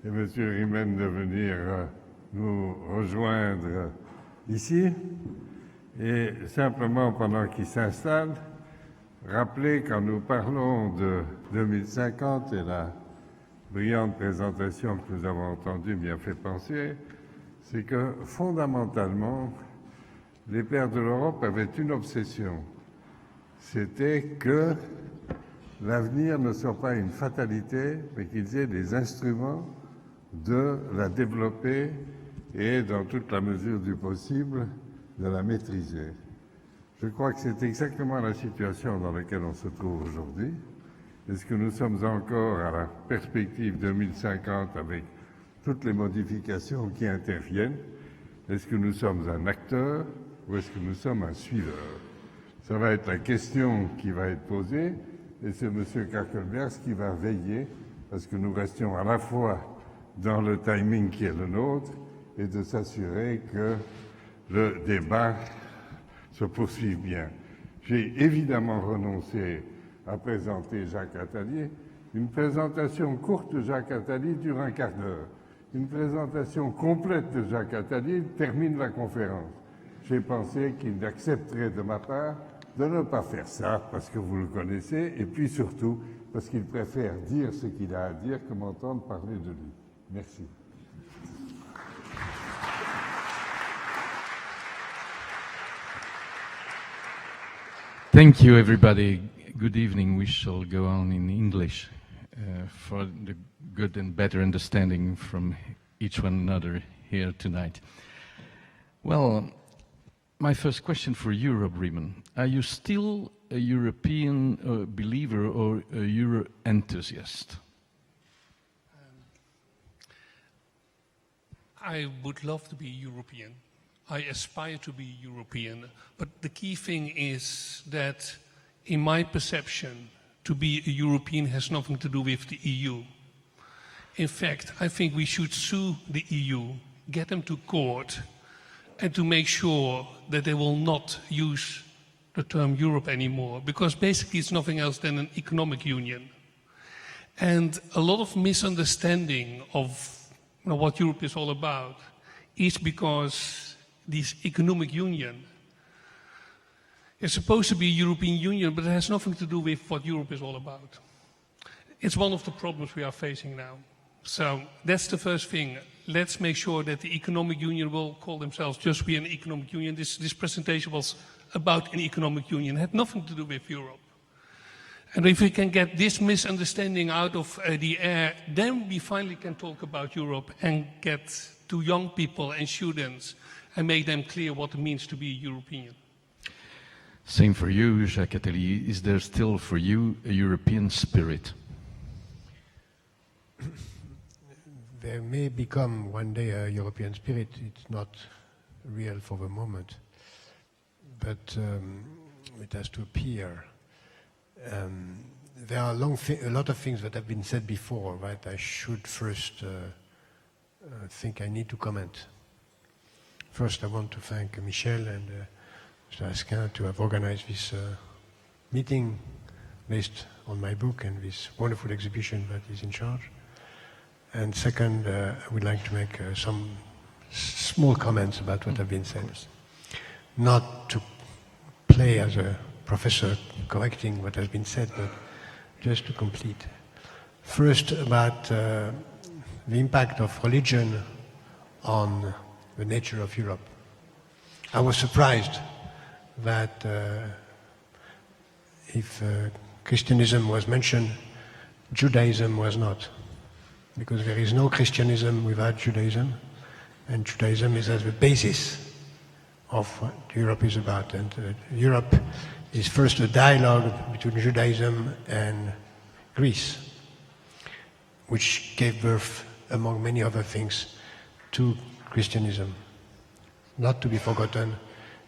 Speaker 3: M. Riemann de venir nous rejoindre ici et simplement pendant qu'ils s'installent, rappeler quand nous parlons de 2050 et la brillante présentation que nous avons entendue m'y a fait penser, c'est que fondamentalement, les pères de l'Europe avaient une obsession, c'était que l'avenir ne soit pas une fatalité, mais qu'ils aient des instruments de la développer et, dans toute la mesure du possible, de la maîtriser. Je crois que c'est exactement la situation dans laquelle on se trouve aujourd'hui. Est-ce que nous sommes encore à la perspective 2050 avec toutes les modifications qui interviennent? Est-ce que nous sommes un acteur ou est-ce que nous sommes un suiveur? Ça va être la question qui va être posée et c'est M. Kakelbergs qui va veiller à ce que nous restions à la fois dans le timing qui est le nôtre et de s'assurer que le débat se poursuive bien. J'ai évidemment renoncé à présenter Jacques Attali. Une présentation courte de Jacques Attali dure un quart d'heure. Une présentation complète de Jacques Attali termine la conférence. J'ai pensé qu'il accepterait de ma part de ne pas faire ça, parce que vous le connaissez, et puis surtout, parce qu'il préfère dire ce qu'il a à dire que m'entendre parler de lui. Merci.
Speaker 5: Thank you, everybody. Good evening. We shall go on in English for the good and better understanding from each one another here tonight. Well, my first question for you, Rob Riemann. Are you still a European believer or a Euro enthusiast?
Speaker 6: I would love to be European. I aspire to be European. But the key thing is that, in my perception, to be a European has nothing to do with the EU. In fact, I think we should sue the EU, get them to court, and to make sure that they will not use the term Europe anymore, because basically it's nothing else than an economic union. And a lot of misunderstanding of what Europe is all about is because this economic union is supposed to be a European Union, but it has nothing to do with what Europe is all about. It's one of the problems we are facing now. So that's the first thing. Let's make sure that the economic union will call themselves just be an economic union. This presentation was about an economic union. It had nothing to do with Europe. And if we can get this misunderstanding out of the air, then we finally can talk about Europe and get to young people and students and make them clear what it means to be European.
Speaker 5: Same for you, Jacques Attali. Is there still for you a European spirit?
Speaker 7: There may become one day a European spirit. It's not real for the moment, but it has to appear. There are a lot of things that have been said before, right? I should first think I need to comment. First, I want to thank Michel and Mr. Asquin to have organized this meeting based on my book and this wonderful exhibition that is in charge. And second, I would like to make some small comments about what have been said. Not to play as a professor correcting what has been said, but just to complete. First, about the impact of religion on the nature of Europe. I was surprised that if Christianism was mentioned, Judaism was not. Because there is no Christianism without Judaism, and Judaism is as the basis of what Europe is about. And Europe is first a dialogue between Judaism and Greece, which gave birth, among many other things, to Christianism. Not to be forgotten,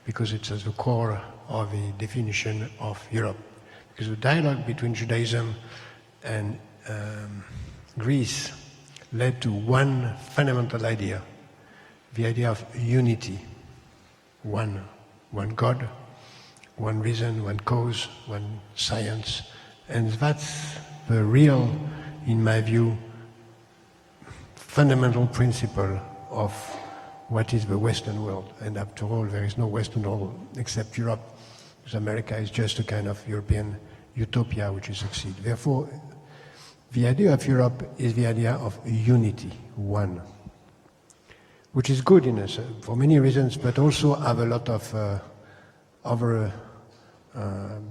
Speaker 7: because it's at the core of the definition of Europe. Because the dialogue between Judaism and Greece led to one fundamental idea, the idea of unity. One God, one reason, one cause, one science. And that's the real, in my view, fundamental principle of what is the Western world. And after all, there is no Western world except Europe, because America is just a kind of European utopia which will succeed. Therefore, the idea of Europe is the idea of unity, one, which is good in us for many reasons, but also have a lot of other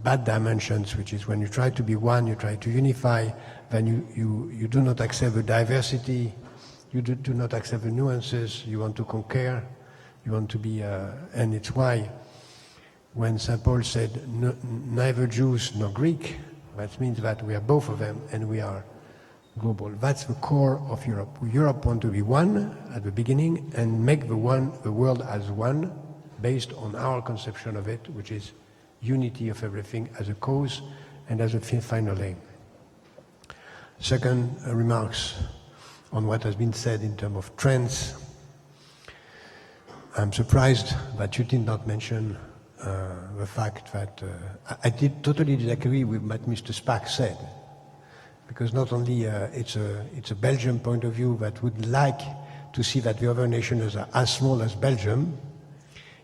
Speaker 7: bad dimensions, which is when you try to be one, you try to unify, then you do not accept the diversity, you do not accept the nuances, you want to conquer, you want to be, and it's why when St. Paul said, neither Jews nor Greek, that means that we are both of them and we are global. That's the core of Europe. Europe wants to be one at the beginning and make the world as one based on our conception of it, which is unity of everything as a cause and as a final aim. Second, remarks on what has been said in terms of trends. I'm surprised that you did not mention the fact that I totally disagree with what Mr. Spaak said, because not only it's a Belgian point of view that would like to see that the other nations are as small as Belgium,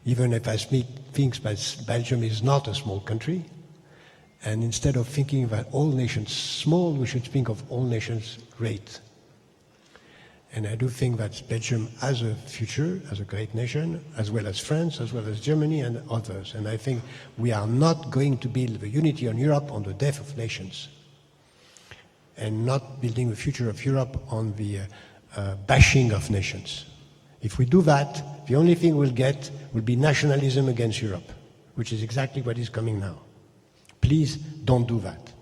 Speaker 7: even if I think that Belgium is not a small country, and instead of thinking that all nations small, we should think of all nations great. And I do think that Belgium has a future as a great nation, as well as France, as well as Germany and others. And I think we are not going to build the unity on Europe on the death of nations, and not building the future of Europe on the bashing of nations. If we do that, the only thing we'll get will be nationalism against Europe, which is exactly what is coming now. Please don't do that.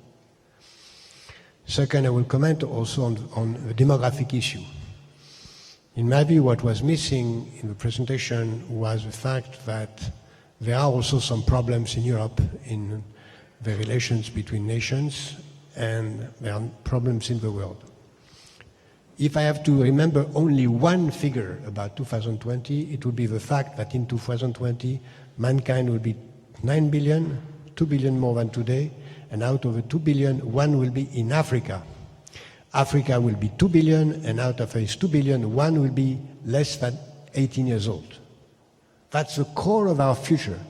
Speaker 7: Second, I will comment also on the demographic issue. In my view, what was missing in the presentation was the fact that there are also some problems in Europe in the relations between nations, and there are problems in the world. If I have to remember only one figure about 2020, it would be the fact that in 2020, mankind will be 9 billion, 2 billion more than today, and out of the 2 billion, 1 will be in Africa. Africa will be 2 billion, and out of these 2 billion, 1 will be less than 18 years old. That's the core of our future.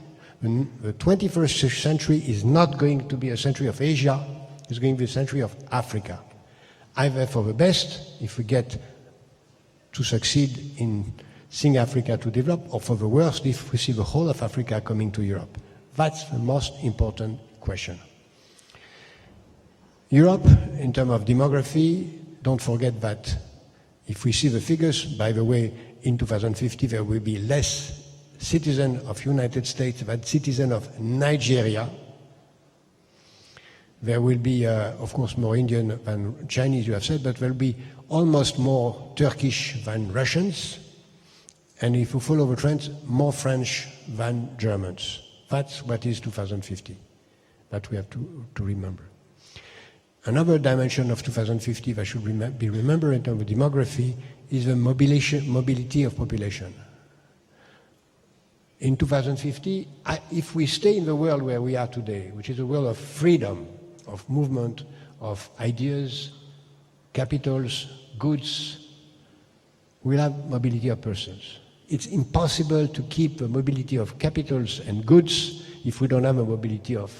Speaker 7: The 21st century is not going to be a century of Asia, it's going to be a century of Africa. Either for the best, if we get to succeed in seeing Africa to develop, or for the worst, if we see the whole of Africa coming to Europe. That's the most important question. Europe, in terms of demography, don't forget that if we see the figures, by the way, in 2050 there will be less citizens of United States than citizens of Nigeria. There will be, of course, more Indian than Chinese, you have said, but there will be almost more Turkish than Russians. And if you follow the trends, more French than Germans. That's what is 2050, that we have to remember. Another dimension of 2050 that should be remembered in terms of demography is the mobility of population. In 2050, if we stay in the world where we are today, which is a world of freedom, of movement, of ideas, capitals, goods, we'll have mobility of persons. It's impossible to keep a mobility of capitals and goods if we don't have a mobility of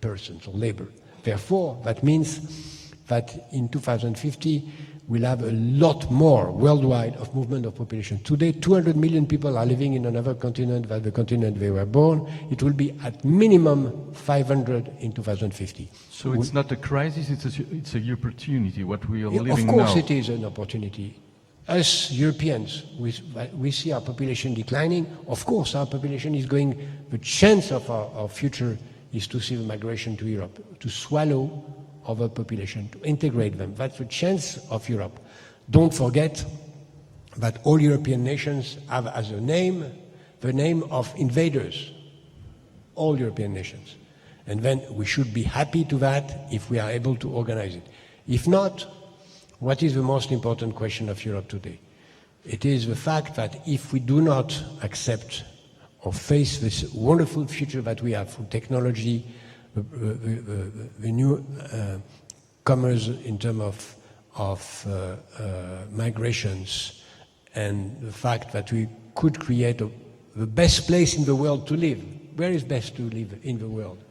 Speaker 7: persons or labor. Therefore, that means that in 2050, we'll have a lot more worldwide of movement of population. Today, 200 million people are living in another continent than the continent they were born. It will be at minimum 500 in 2050.
Speaker 5: So it's not a crisis, it's a opportunity, what we are living now.
Speaker 7: Of course it is an opportunity. Us Europeans, we see our population declining. Of course our population is going, the chance of our future is to see the migration to Europe, to swallow overpopulation, to integrate them. That's the chance of Europe. Don't forget that all European nations have as a name, the name of invaders. All European nations. And then we should be happy to that if we are able to organize it. If not, what is the most important question of Europe today? It is the fact that if we do not accept or face this wonderful future that we have through technology, the new comers in terms of migrations, and the fact that we could create the best place in the world to live. Where is best to live in the world?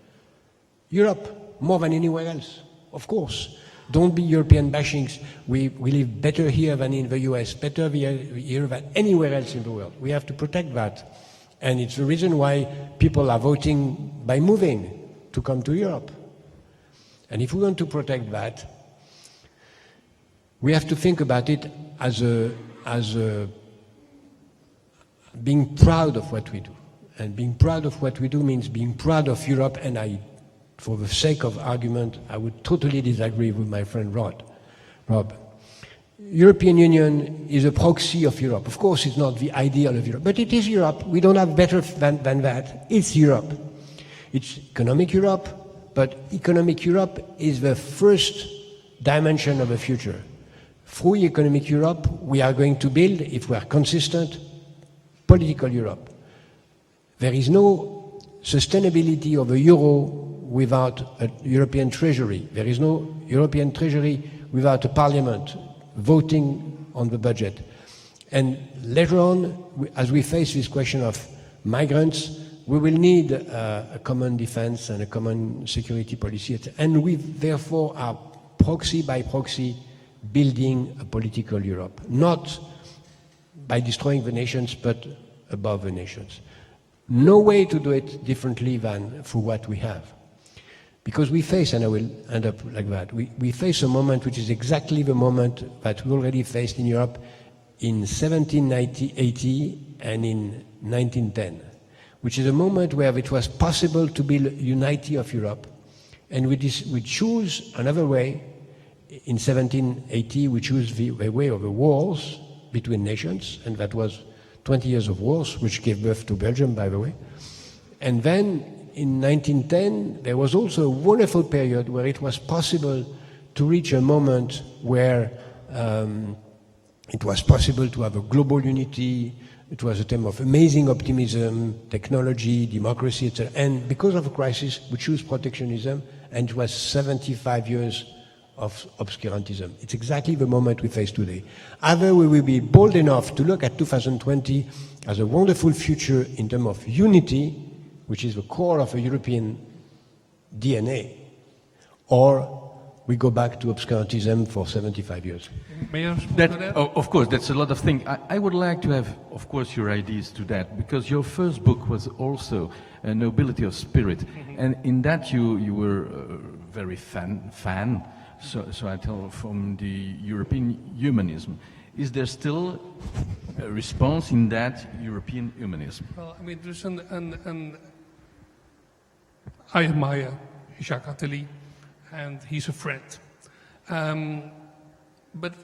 Speaker 7: Europe, more than anywhere else, of course. Don't be European bashings. We live better here than in the US, better here than anywhere else in the world. We have to protect that. And it's the reason why people are voting by moving to come to Europe. And if we want to protect that, we have to think about it as being proud of what we do. And being proud of what we do means being proud of Europe, and for the sake of argument, I would totally disagree with my friend Rob. European Union is a proxy of Europe. Of course, it's not the ideal of Europe, but it is Europe. We don't have better than that. It's Europe. It's economic Europe, but economic Europe is the first dimension of the future. Through economic Europe, we are going to build, if we are consistent, political Europe. There is no sustainability of the euro without a European treasury. There is no European treasury without a parliament voting on the budget. And later on, as we face this question of migrants, we will need a common defense and a common security policy. And we therefore are proxy by proxy building a political Europe, not by destroying the nations, but above the nations. No way to do it differently than through what we have. Because we face, and I will end up like that, we face a moment which is exactly the moment that we already faced in Europe in 1780 and in 1910, which is a moment where it was possible to build unity of Europe. And we choose another way. In 1780, we choose the way of the wars, between nations, and that was 20 years of wars, which gave birth to Belgium, by the way. And then in 1910, there was also a wonderful period where it was possible to reach a moment where it was possible to have a global unity. It was a time of amazing optimism, technology, democracy, etc. And because of a crisis, we chose protectionism, and it was 75 years of obscurantism. It's exactly the moment we face today. Either we will be bold enough to look at 2020 as a wonderful future in terms of unity, which is the core of a European DNA, or we go back to obscurantism for 75 years.
Speaker 6: May I respond to that?
Speaker 5: Of course, that's a lot of things. I would like to have, of course, your ideas to that, because your first book was also a Nobility of Spirit, and in that you were very fan. So I tell from the European humanism. Is there still a response in that European humanism?
Speaker 6: Well, I mean, there's I admire Jacques Attali, and he's a friend. But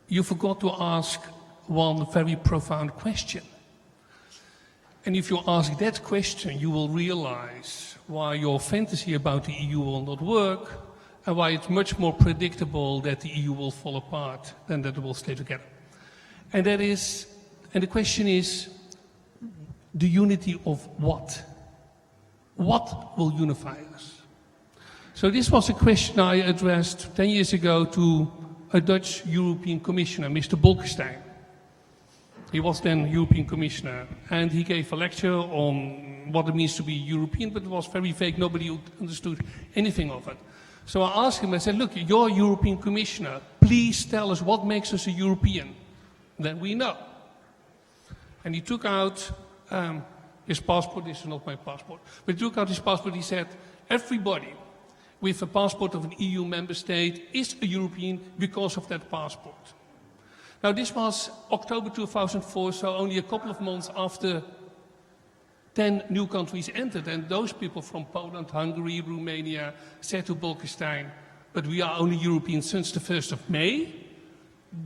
Speaker 6: you forgot to ask one very profound question. And if you ask that question, you will realize why your fantasy about the EU will not work, and why it's much more predictable that the EU will fall apart than that it will stay together. And the question is, the unity of what? What will unify us? So this was a question I addressed 10 years ago to a Dutch European Commissioner, Mr. Bolkestein. He was then European Commissioner, and he gave a lecture on what it means to be European, but it was very vague. Nobody understood anything of it. So I asked him, I said, look, you're European Commissioner. Please tell us what makes us a European. Then we know. And he took out his passport. This is not my passport. But he took out his passport. He said, everybody with a passport of an EU member state is a European because of that passport. Now, this was October 2004, so only a couple of months after 10 new countries entered, and those people from Poland, Hungary, Romania said to Bolkestein, but we are only Europeans since the 1st of May,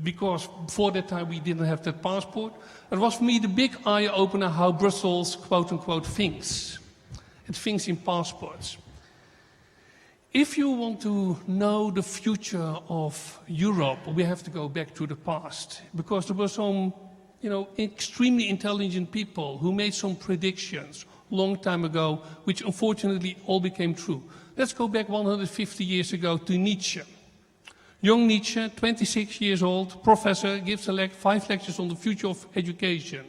Speaker 6: because before that time we didn't have that passport. It was for me the big eye-opener how Brussels, quote-unquote, thinks. It thinks in passports. If you want to know the future of Europe, we have to go back to the past, because there were some extremely intelligent people who made some predictions long time ago, which unfortunately all became true. Let's go back 150 years ago to Nietzsche. Young Nietzsche, 26 years old, professor, gives 5 lectures on the future of education.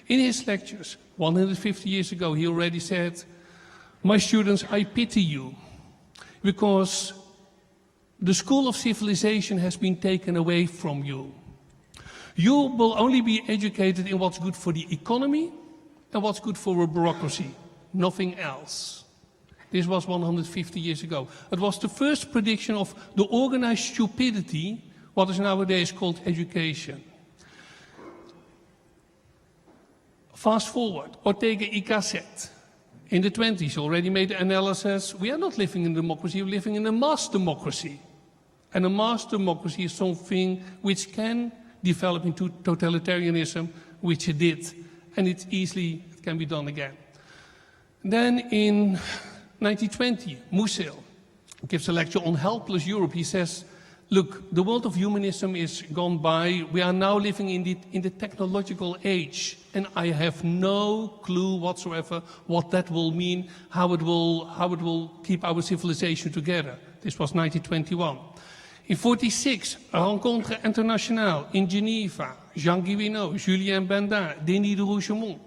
Speaker 6: In his lectures, 150 years ago, he already said, my students, I pity you, because the school of civilization has been taken away from you. You will only be educated in what's good for the economy and what's good for a bureaucracy, nothing else. This was 150 years ago. It was the first prediction of the organized stupidity, what is nowadays called education. Fast forward, Ortega y Gasset, in the 20s, already made the analysis, we are not living in democracy, we're living in a mass democracy. And a mass democracy is something which can develop into totalitarianism, which it did, and it can be done again. Then in 1920, Musil gives a lecture on helpless Europe. He says, look, the world of humanism is gone by. We are now living in the technological age, and I have no clue whatsoever what that will mean, how it will keep our civilization together. This was 1921. In 1946, Rencontre Internationale in Geneva, Jean Guivinot, Julien Bendin, Denis de Rougemont.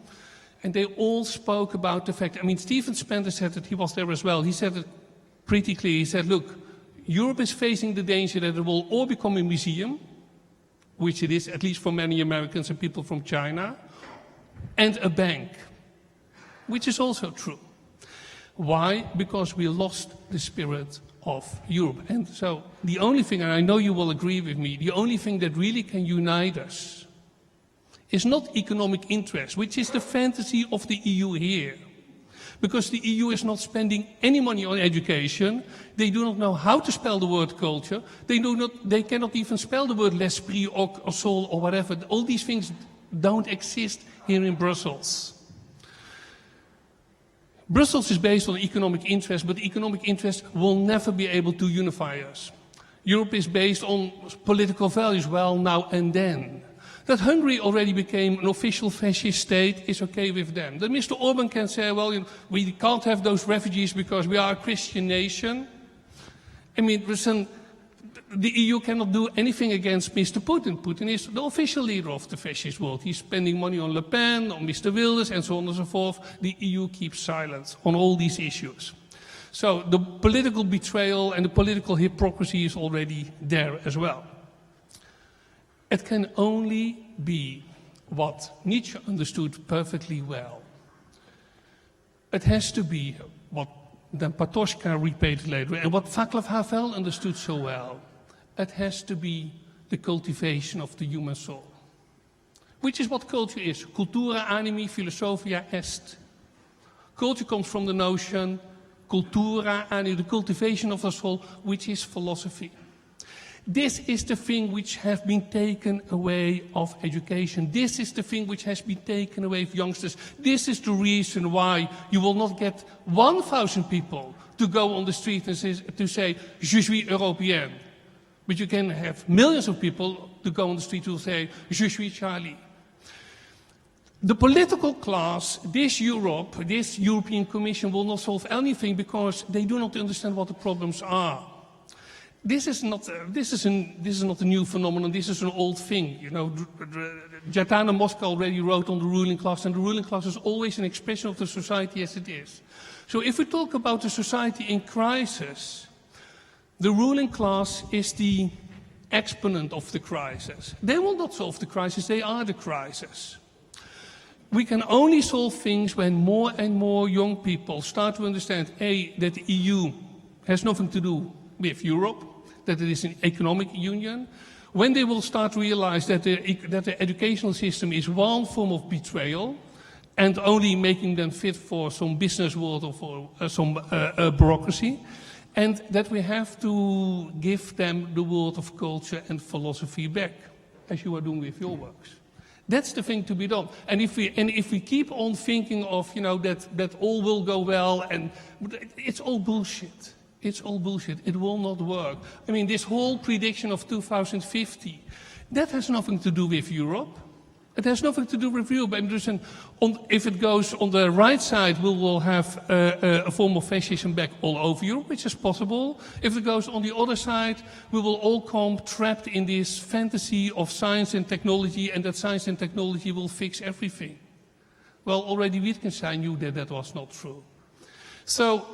Speaker 6: And they all spoke about the fact, Stephen Spencer said it, he was there as well. He said it pretty clear. He said, look, Europe is facing the danger that it will all become a museum, which it is, at least for many Americans and people from China, and a bank, which is also true. Why? Because we lost the spirit of Europe. And so the only thing, and I know you will agree with me, the only thing that really can unite us is not economic interest, which is the fantasy of the EU here, Because the EU is not spending any money on education. They do not know how to spell the word culture. They cannot even spell the word l'esprit or soul or whatever. All these things don't exist here in Brussels. Brussels is based on economic interest, but economic interest will never be able to unify us. Europe is based on political values, well, now and then. That Hungary already became an official fascist state is okay with them. That Mr. Orban can say, well, we can't have those refugees because we are a Christian nation. I mean, the EU cannot do anything against Mr. Putin. Putin is the official leader of the fascist world. He's spending money on Le Pen, on Mr. Wilders, and so on and so forth. The EU keeps silent on all these issues. So the political betrayal and the political hypocrisy is already there as well. It can only be what Nietzsche understood perfectly well. It has to be what then Patočka repeated later, and what Václav Havel understood so well. It has to be the cultivation of the human soul. Which is what culture is. Cultura animi philosophia est. Culture comes from the notion, cultura animi, the cultivation of the soul, which is philosophy. This is the thing which has been taken away of education. This is the thing which has been taken away of youngsters. This is the reason why you will not get 1,000 people to go on the street and say, je suis Européen. But you can have millions of people to go on the street to say, je suis Charlie. The political class, this Europe, this European Commission will not solve anything because they do not understand what the problems are. This is not a new phenomenon, this is an old thing. You know, Jatana Mosca already wrote on the ruling class, and the ruling class is always an expression of the society as it is. So if we talk about a society in crisis, the ruling class is the exponent of the crisis. They will not solve the crisis, they are the crisis. We can only solve things when more and more young people start to understand, A, that the EU has nothing to do with Europe, that it is an economic union, when they will start to realize that the educational system is one form of betrayal and only making them fit for some business world or for some bureaucracy, and that we have to give them the world of culture and philosophy back, as you are doing with your works. That's the thing to be done. And if we keep on thinking of, that all will go well, and it's all bullshit. It's all bullshit. It will not work. I mean, this whole prediction of 2050, that has nothing to do with Europe. It has nothing to do with Europe. If it goes on the right side, we will have a form of fascism back all over Europe, which is possible. If it goes on the other side, we will all come trapped in this fantasy of science and technology, and that science and technology will fix everything. Well, already Wittgenstein knew that that was not true. So,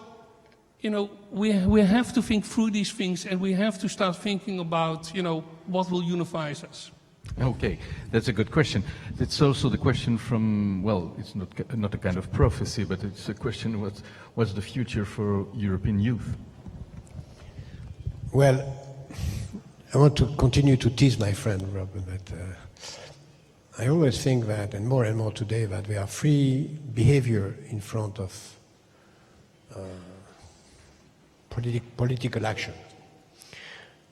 Speaker 6: we have to think through these things, and we have to start thinking about, what will unify us.
Speaker 5: Okay, that's a good question. It's also the question from, well, it's not a kind of prophecy, but it's a question, what's the future for European youth?
Speaker 7: Well, I want to continue to tease my friend, Robin, but I always think that, and more today, that we are free behavior in front of political action.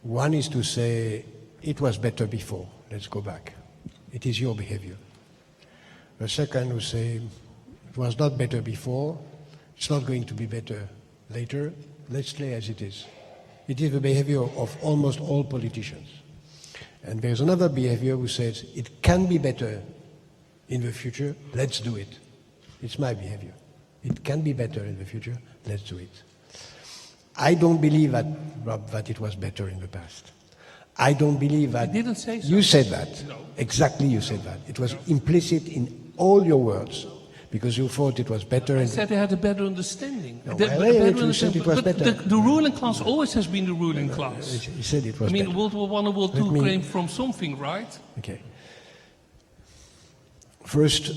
Speaker 7: One is to say, it was better before, let's go back. It is your behavior. The second will say, it was not better before, it's not going to be better later, let's play as it is. It is the behavior of almost all politicians. And there's another behavior who says, it can be better in the future, let's do it. It's my behavior. It can be better in the future, let's do it. I don't believe that, Rob, that it was better in the past. I don't believe that.
Speaker 6: I didn't say so.
Speaker 7: You said that.
Speaker 6: No.
Speaker 7: Exactly, you said that. It was implicit in all your words, because you thought it was better.
Speaker 6: I said they had a better understanding.
Speaker 7: No,
Speaker 6: You
Speaker 7: said it was better.
Speaker 6: The ruling class always has been the ruling class.
Speaker 7: You said it was better.
Speaker 6: World War I and World II came from something, right?
Speaker 7: Okay. First,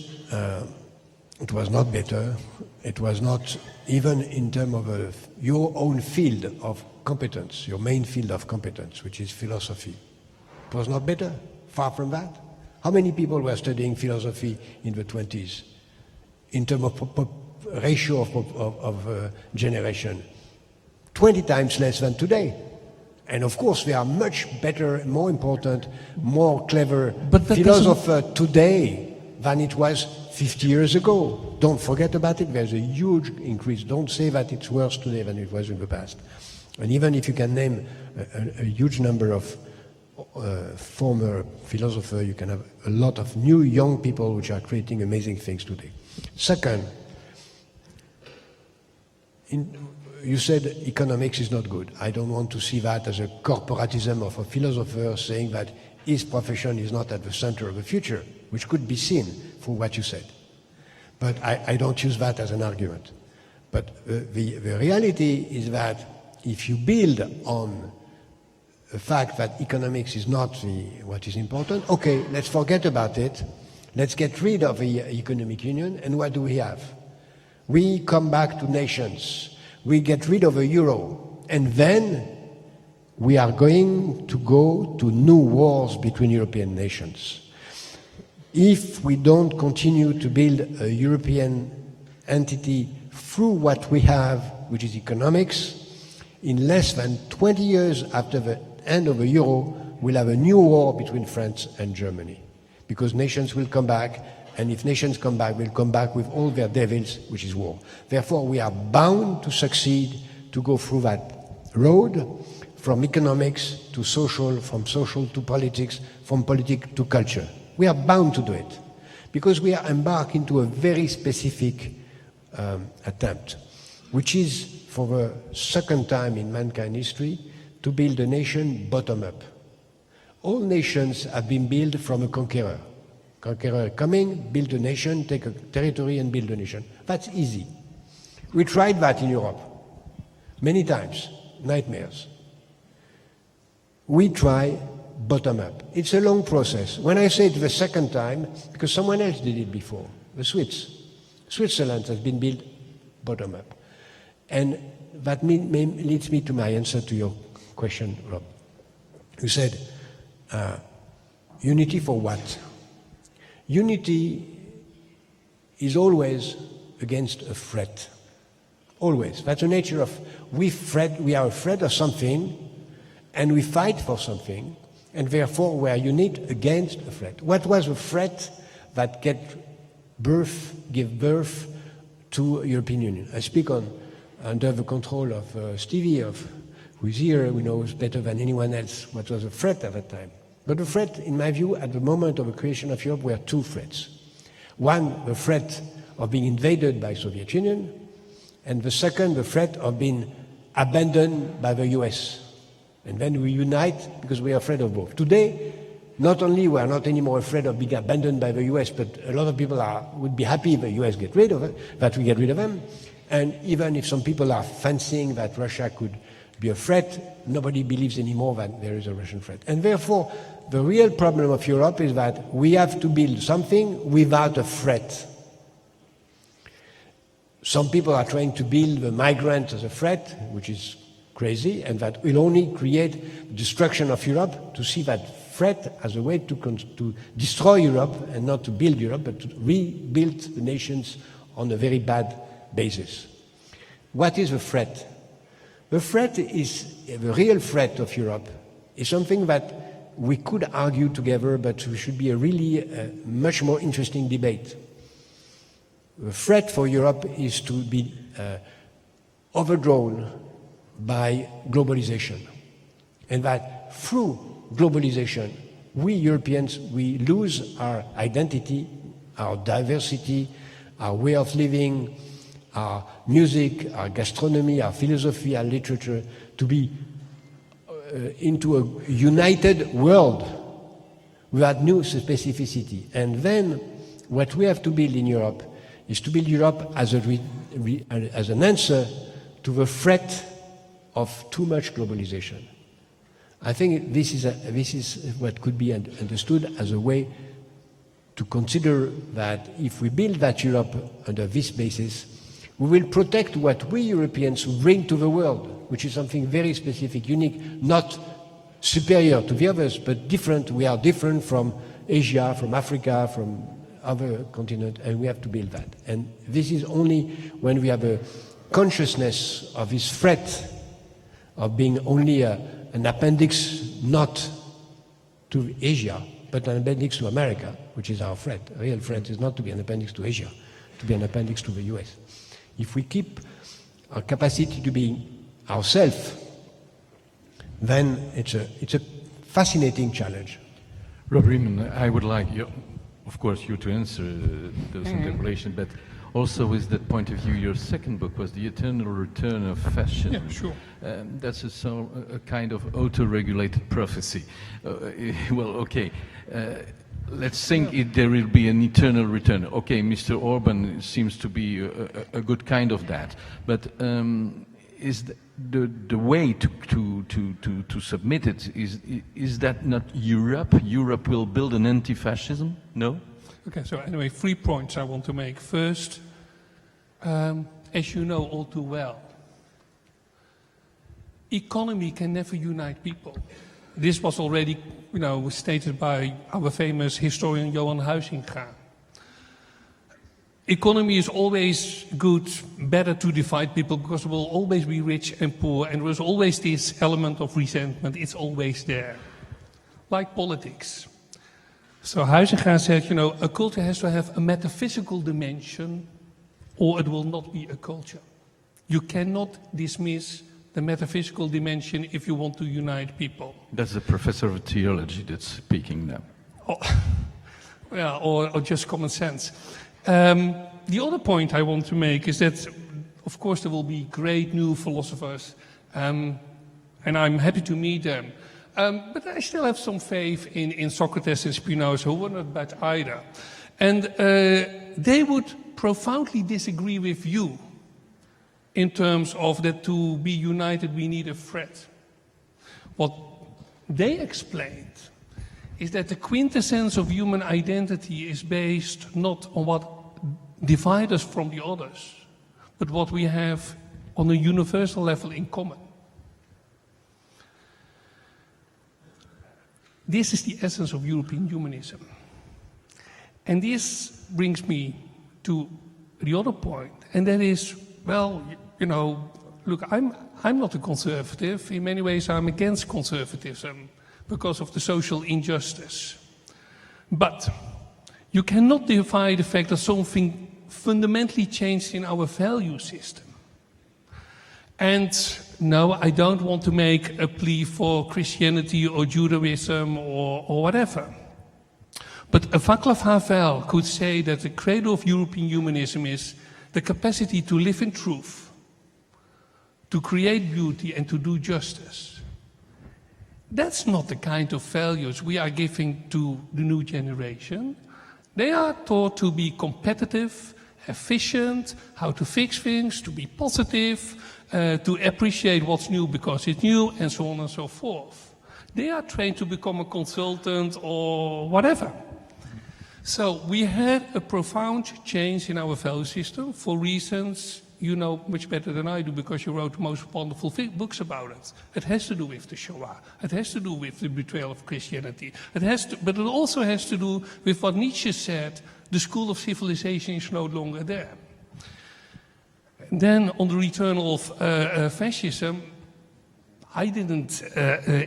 Speaker 7: it was not better. It was not, even in terms of your own field of competence, your main field of competence, which is philosophy. It was not better. Far from that. How many people were studying philosophy in the 20s? In terms of ratio of generation, 20 times less than today. And of course, there are much better, more important, more clever philosophers today than it was 50 years ago. Don't forget about it. There's a huge increase. Don't say that it's worse today than it was in the past. And even if you can name a huge number of former philosophers, you can have a lot of new young people which are creating amazing things today. Second, you said economics is not good. I don't want to see that as a corporatism of a philosopher saying that his profession is not at the center of the future, which could be seen for what you said. But I don't use that as an argument. But the reality is that if you build on the fact that economics is not what is important, okay, let's forget about it. Let's get rid of the economic union, and what do we have? We come back to nations. We get rid of the euro, and then we are going to go to new wars between European nations. If we don't continue to build a European entity through what we have, which is economics, in less than 20 years after the end of the euro, we'll have a new war between France and Germany, because nations will come back. And if nations come back, we'll come back with all their devils, which is war. Therefore, we are bound to succeed to go through that road from economics to social, from social to politics, from politics to culture. We are bound to do it because we are embarked into a very specific attempt, which is for the second time in mankind history to build a nation bottom up. All nations have been built from a conqueror. Conqueror coming, build a nation, take a territory and build a nation. That's easy. We tried that in Europe many times, nightmares. We try bottom up. It's a long process. When I say it the second time, because someone else did it before, the Swiss. Switzerland has been built bottom up. And that leads me to my answer to your question, Rob. You said, unity for what? Unity is always against a threat. Always. That's the nature of we are afraid of something and we fight for something, and therefore we are unite against a threat. What was a threat that gave birth to European Union? I speak under the control of Stevie, who is here, who knows better than anyone else what was a threat at that time. But the threat, in my view, at the moment of the creation of Europe, were two threats. One, the threat of being invaded by the Soviet Union, and the second, the threat of being abandoned by the US. And then we unite because we are afraid of both. Today, not only we are not anymore afraid of being abandoned by the US, but a lot of people would be happy if the US get rid of it, that we get rid of them. And even if some people are fancying that Russia could be a threat, nobody believes anymore that there is a Russian threat. And therefore, the real problem of Europe is that we have to build something without a threat. Some people are trying to build the migrant as a threat, which is crazy, and that will only create destruction of Europe, to see that threat as a way to destroy Europe and not to build Europe, but to rebuild the nations on a very bad basis. What is the threat? The threat is, the real threat of Europe is something that we could argue together, but it should be a really much more interesting debate. The threat for Europe is to be overdrawn by globalization. And that through globalization, we Europeans, we lose our identity, our diversity, our way of living, our music, our gastronomy, our philosophy, our literature, to be into a united world without new specificity. And then what we have to build in Europe is to build Europe as an answer to the threat of too much globalization. I think this is what could be understood as a way to consider that if we build that Europe under this basis, we will protect what we Europeans bring to the world, which is something very specific, unique, not superior to the others, but different. We are different from Asia, from Africa, from other continent, and we have to build that. And this is only when we have a consciousness of this threat of being only an appendix not to Asia, but an appendix to America, which is our threat. A real threat is not to be an appendix to Asia, to be an appendix to the US. If we keep our capacity to be ourselves, then it's a fascinating challenge.
Speaker 5: Rob Riemann, I would like you, of course, you to answer those interpolations, but also with that point of view, your second book was The Eternal Return of Fashion.
Speaker 6: Yeah, sure.
Speaker 5: That's a kind of auto-regulated prophecy. Well, okay. Let's think there will be an eternal return. Okay, Mr. Orban seems to be a good kind of that. But is the way to submit it, is that not Europe? Europe will build an anti-fascism? No?
Speaker 6: Okay, so anyway, 3 points I want to make. First, as you know all too well, economy can never unite people. This was already, stated by our famous historian Johan Huizinga. Economy is always good, better to divide people because there will always be rich and poor, and there is always this element of resentment. It's always there, like politics. So Huizinga said, a culture has to have a metaphysical dimension or it will not be a culture. You cannot dismiss the metaphysical dimension if you want to unite people.
Speaker 5: That's the professor of theology that's speaking now.
Speaker 6: Or just common sense. The other point I want to make is that, of course, there will be great new philosophers, and I'm happy to meet them. But I still have some faith in Socrates and Spinoza, who were not bad either. And they would profoundly disagree with you in terms of that to be united we need a threat. What they explained is that the quintessence of human identity is based not on what divides us from the others, but what we have on a universal level in common. This is the essence of European humanism. And this brings me to the other point, and that is, look, I'm not a conservative. In many ways, I'm against conservatism because of the social injustice. But you cannot defy the fact that something fundamentally changed in our value system. And no, I don't want to make a plea for Christianity or Judaism or whatever. But Václav Havel could say that the credo of European humanism is the capacity to live in truth, to create beauty and to do justice. That's not the kind of values we are giving to the new generation. They are taught to be competitive, efficient, how to fix things, to be positive, to appreciate what's new because it's new, and so on and so forth. They are trained to become a consultant or whatever. So we had a profound change in our value system for reasons you know much better than I do because you wrote the most wonderful books about it. It has to do with the Shoah. It has to do with the betrayal of Christianity. But it also has to do with what Nietzsche said, the school of civilization is no longer there. And then on the return of fascism, I didn't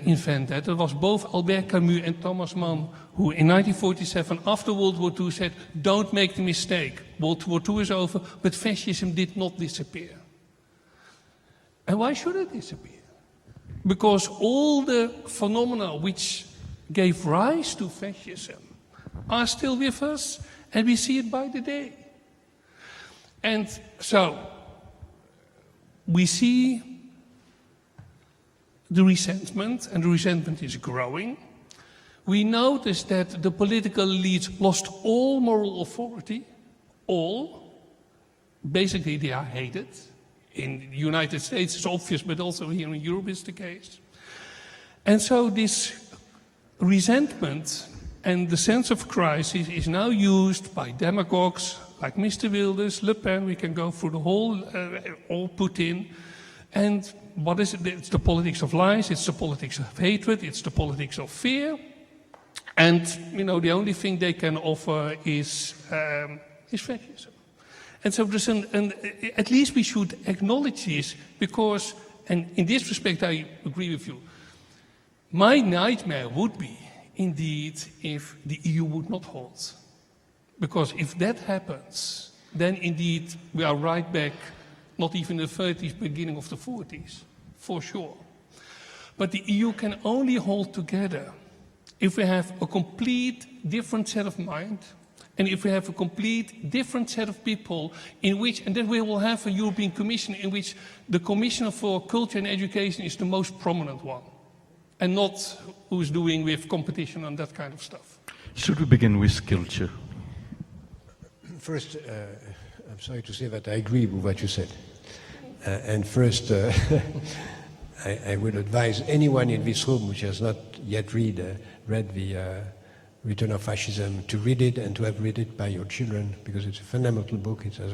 Speaker 6: invent that. It was both Albert Camus and Thomas Mann who in 1947, after World War II, said, don't make the mistake. World War II is over, but fascism did not disappear. And why should it disappear? Because all the phenomena which gave rise to fascism are still with us, and we see it by the day. And so, we see the resentment, and the resentment is growing. We notice that the political elites lost all moral authority, all. Basically, they are hated. In the United States, it's obvious, but also here in Europe is the case. And so this resentment and the sense of crisis is now used by demagogues like Mr. Wilders, Le Pen, we can go through the whole, all Putin. And what is it? It's the politics of lies, it's the politics of hatred, it's the politics of fear. And, the only thing they can offer is fascism. And so there's at least we should acknowledge this because, and in this respect I agree with you, my nightmare would be, indeed, if the EU would not hold. Because if that happens, then indeed we are right back, not even in the 30s, beginning of the 40s, for sure. But the EU can only hold together if we have a complete different set of mind, and if we have a complete different set of people in which, and then we will have a European Commission in which the Commissioner for Culture and Education is the most prominent one, and not who's doing with competition and that kind of stuff.
Speaker 5: Should we begin with culture?
Speaker 7: First, I'm sorry to say that I agree with what you said. And first, I would advise anyone in this room which has not yet read the Return of Fascism to read it and to have read it by your children, because it's a fundamental book. It has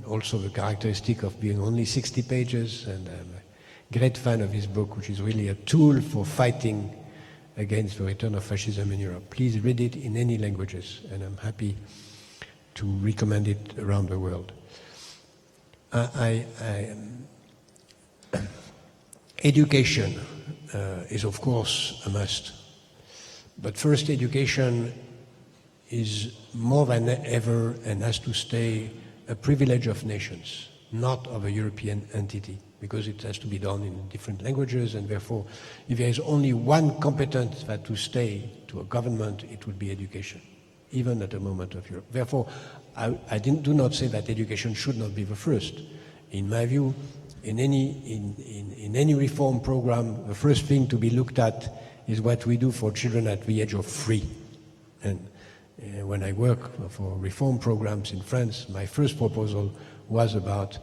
Speaker 7: also the characteristic of being only 60 pages, and I'm a great fan of this book, which is really a tool for fighting against the return of fascism in Europe. Please read it in any languages, and I'm happy to recommend it around the world. Education is, of course, a must. But first, education is more than ever and has to stay a privilege of nations, not of a European entity, because it has to be done in different languages, and therefore, if there is only one competence that to stay to a government, it would be education, even at the moment of Europe. Therefore, I do not say that education should not be the first. In my view, in any reform program, the first thing to be looked at is what we do for children at the age of 3. And when I work for reform programs in France, my first proposal was about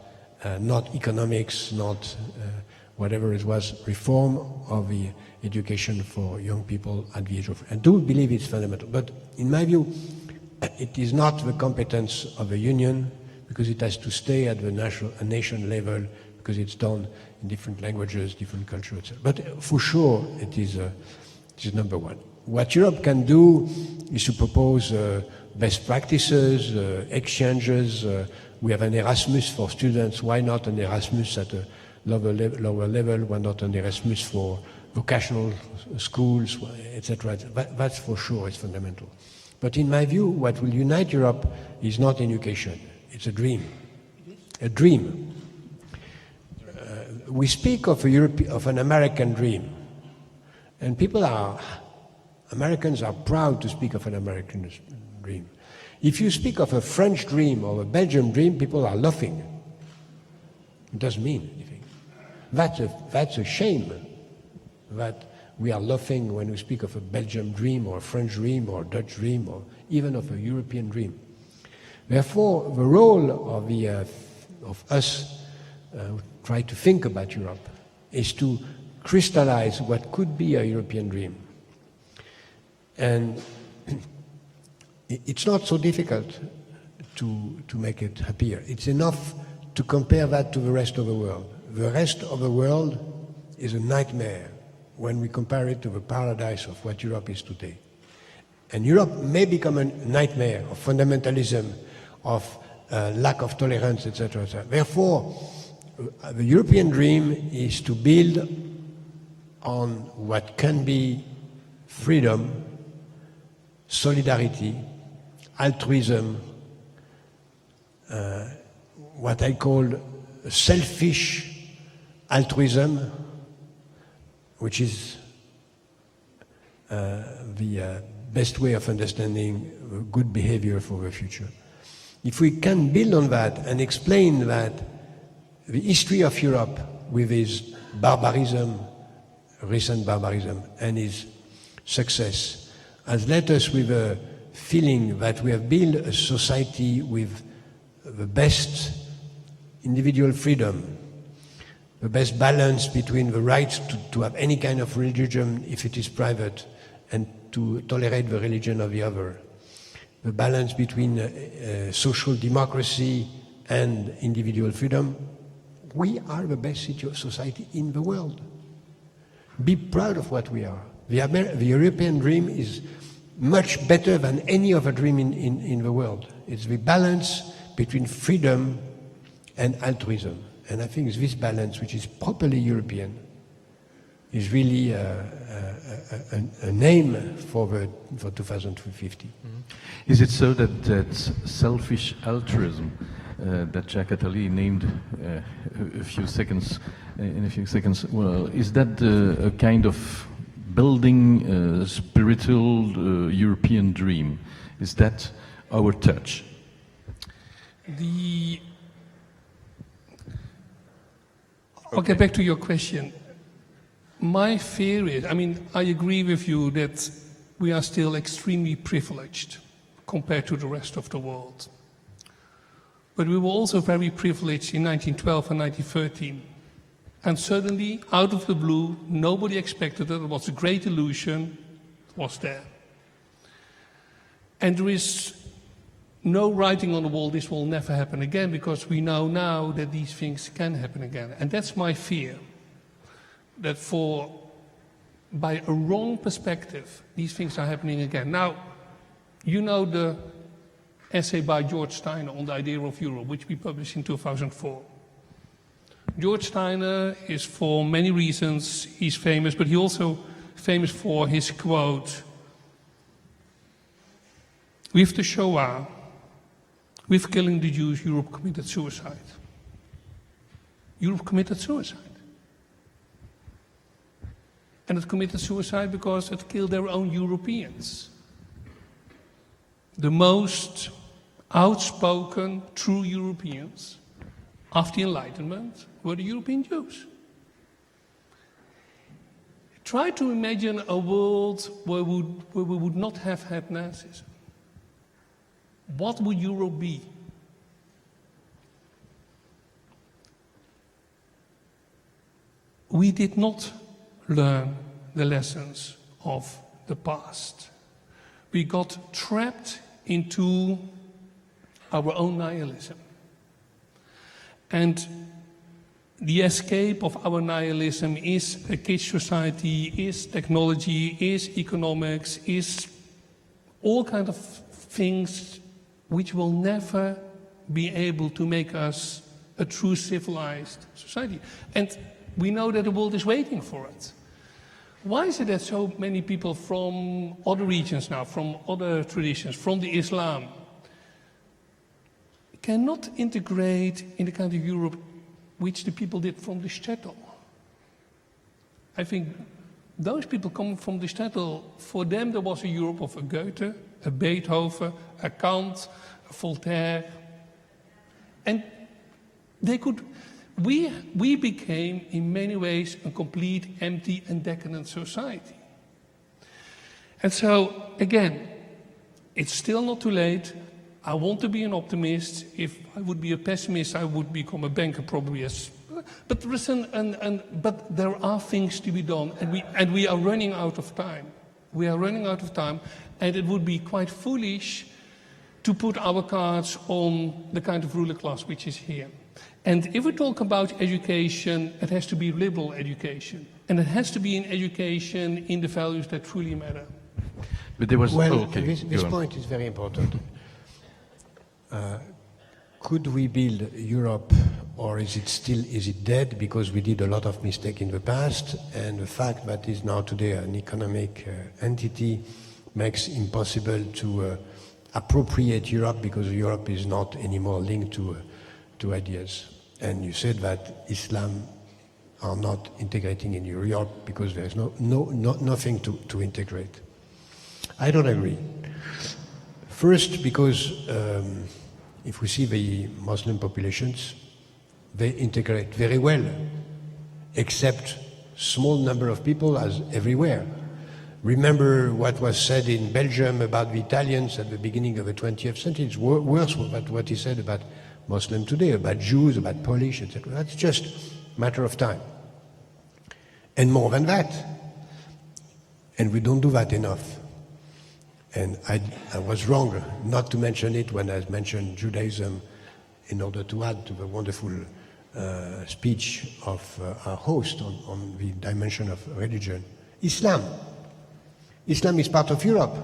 Speaker 7: not economics, not whatever it was, reform of the education for young people at the age of 3. I do believe it's fundamental. But in my view, it is not the competence of a union, because it has to stay at the nation level, because it's done in different languages, different cultures, etc. But for sure, it is number one. What Europe can do is to propose best practices, exchanges. We have an Erasmus for students. Why not an Erasmus at a lower level? Why not an Erasmus for vocational schools, etc.? That's for sure, it's fundamental. But in my view, what will unite Europe is not education. It's a dream. A dream. We speak of an American dream, and Americans are proud to speak of an American dream. If you speak of a French dream or a Belgian dream, people are laughing. It doesn't mean anything. That's a shame that we are laughing when we speak of a Belgian dream or a French dream or a Dutch dream or even of a European dream. Therefore, the role of us who try to think about Europe is to crystallize what could be a European dream. And it's not so difficult to make it appear. It's enough to compare that to the rest of the world. The rest of the world is a nightmare when we compare it to the paradise of what Europe is today. And Europe may become a nightmare of fundamentalism, of lack of tolerance, etc., etc. Therefore, the European dream is to build on what can be freedom, solidarity, altruism, what I call selfish altruism, which is the best way of understanding good behavior for the future. If we can build on that and explain that the history of Europe with its barbarism, recent barbarism, and its success has led us with a feeling that we have built a society with the best individual freedom, the best balance between the right to have any kind of religion if it is private and to tolerate the religion of the other, the balance between social democracy and individual freedom. We are the best society in the world. Be proud of what we are. The European dream is much better than any other dream in the world. It's the balance between freedom and altruism. And I think this balance, which is properly European, is really an aim for 2050.
Speaker 5: Is it so that selfish altruism that Jacques Attali named in a few seconds, well, is that a kind of building spiritual European dream? Is that our touch?
Speaker 6: I'll get back to your question. My fear is, I agree with you that we are still extremely privileged compared to the rest of the world. But we were also very privileged in 1912 and 1913. And suddenly, out of the blue, nobody expected it. It was a great illusion. It was there. And there is no writing on the wall, this will never happen again, because we know now that these things can happen again. And that's my fear, that by a wrong perspective, these things are happening again. Now, you know the essay by George Steiner on the idea of Europe, which we published in 2004. George Steiner is, for many reasons, he's famous, but he's also famous for his quote, "With the Shoah, with killing the Jews, Europe committed suicide." Europe committed suicide. And it committed suicide because it killed their own Europeans. The most outspoken, true Europeans of the Enlightenment were the European Jews. Try to imagine a world where we would not have had Nazism. What would Europe be? We did not learn the lessons of the past. We got trapped into our own nihilism. And the escape of our nihilism is a kitsch society, is technology, is economics, is all kinds of things which will never be able to make us a true civilized society. And we know that the world is waiting for it. Why is it that so many people from other regions now, from other traditions, from the Islam, cannot integrate in the kind of Europe which the people did from the shtetl? I think those people coming from the shtetl, for them there was a Europe of a Goethe, a Beethoven, a Kant, a Voltaire. And they could, we became in many ways a complete empty and decadent society. And so, again, it's still not too late. I want to be an optimist. If I would be a pessimist, I would become a banker probably. But but there are things to be done, and we are running out of time. We are running out of time, and it would be quite foolish to put our cards on the kind of ruler class which is here. And if we talk about education, it has to be liberal education, and it has to be an education in the values that truly matter.
Speaker 5: But there was
Speaker 7: this point is very important. Could we build Europe, or is it dead because we did a lot of mistakes in the past, and the fact that it's now today an economic entity makes it impossible to appropriate Europe because Europe is not anymore linked to ideas. And you said that Islam are not integrating in Europe because there's nothing to integrate. I don't agree. First, because if we see the Muslim populations, they integrate very well, except small number of people as everywhere. Remember what was said in Belgium about the Italians at the beginning of the 20th century. It's worse than what he said about Muslims today, about Jews, about Polish, etc. That's just a matter of time. And more than that. And we don't do that enough. And I was wrong not to mention it when I mentioned Judaism in order to add to the wonderful speech of our host on the dimension of religion. Islam. Islam is part of Europe.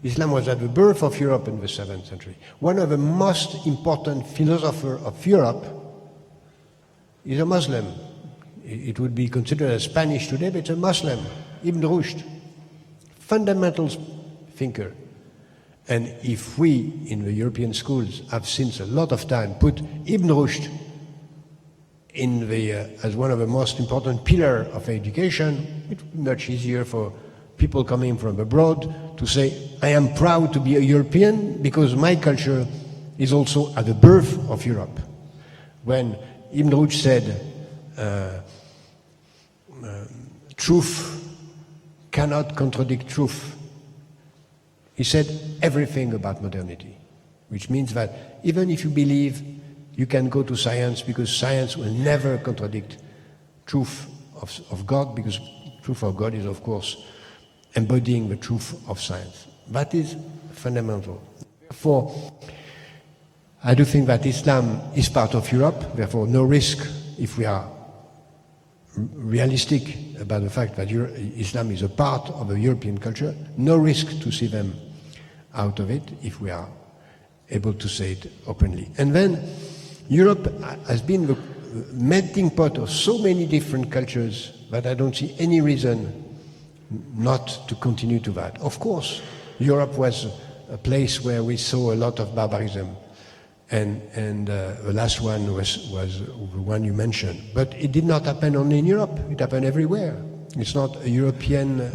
Speaker 7: Islam was at the birth of Europe in the 7th century. One of the most important philosophers of Europe is a Muslim. It would be considered as Spanish today, but it's a Muslim, Ibn Rushd, fundamental thinker. And if we, in the European schools, have since a lot of time put Ibn Rushd as one of the most important pillars of education, it would be much easier for people coming from abroad to say, I am proud to be a European because my culture is also at the birth of Europe. When Ibn Rushd said, truth cannot contradict truth, he said everything about modernity, which means that even if you believe, you can go to science because science will never contradict truth of God, because truth of God is, of course, embodying the truth of science. That is fundamental. Therefore, I do think that Islam is part of Europe, therefore no risk if we are realistic about the fact that Islam is a part of the European culture, no risk to see them out of it if we are able to say it openly. And then Europe has been the melting pot of so many different cultures that I don't see any reason not to continue to that. Of course, Europe was a place where we saw a lot of barbarism, and the last one was the one you mentioned. But it did not happen only in Europe, it happened everywhere. It's not a European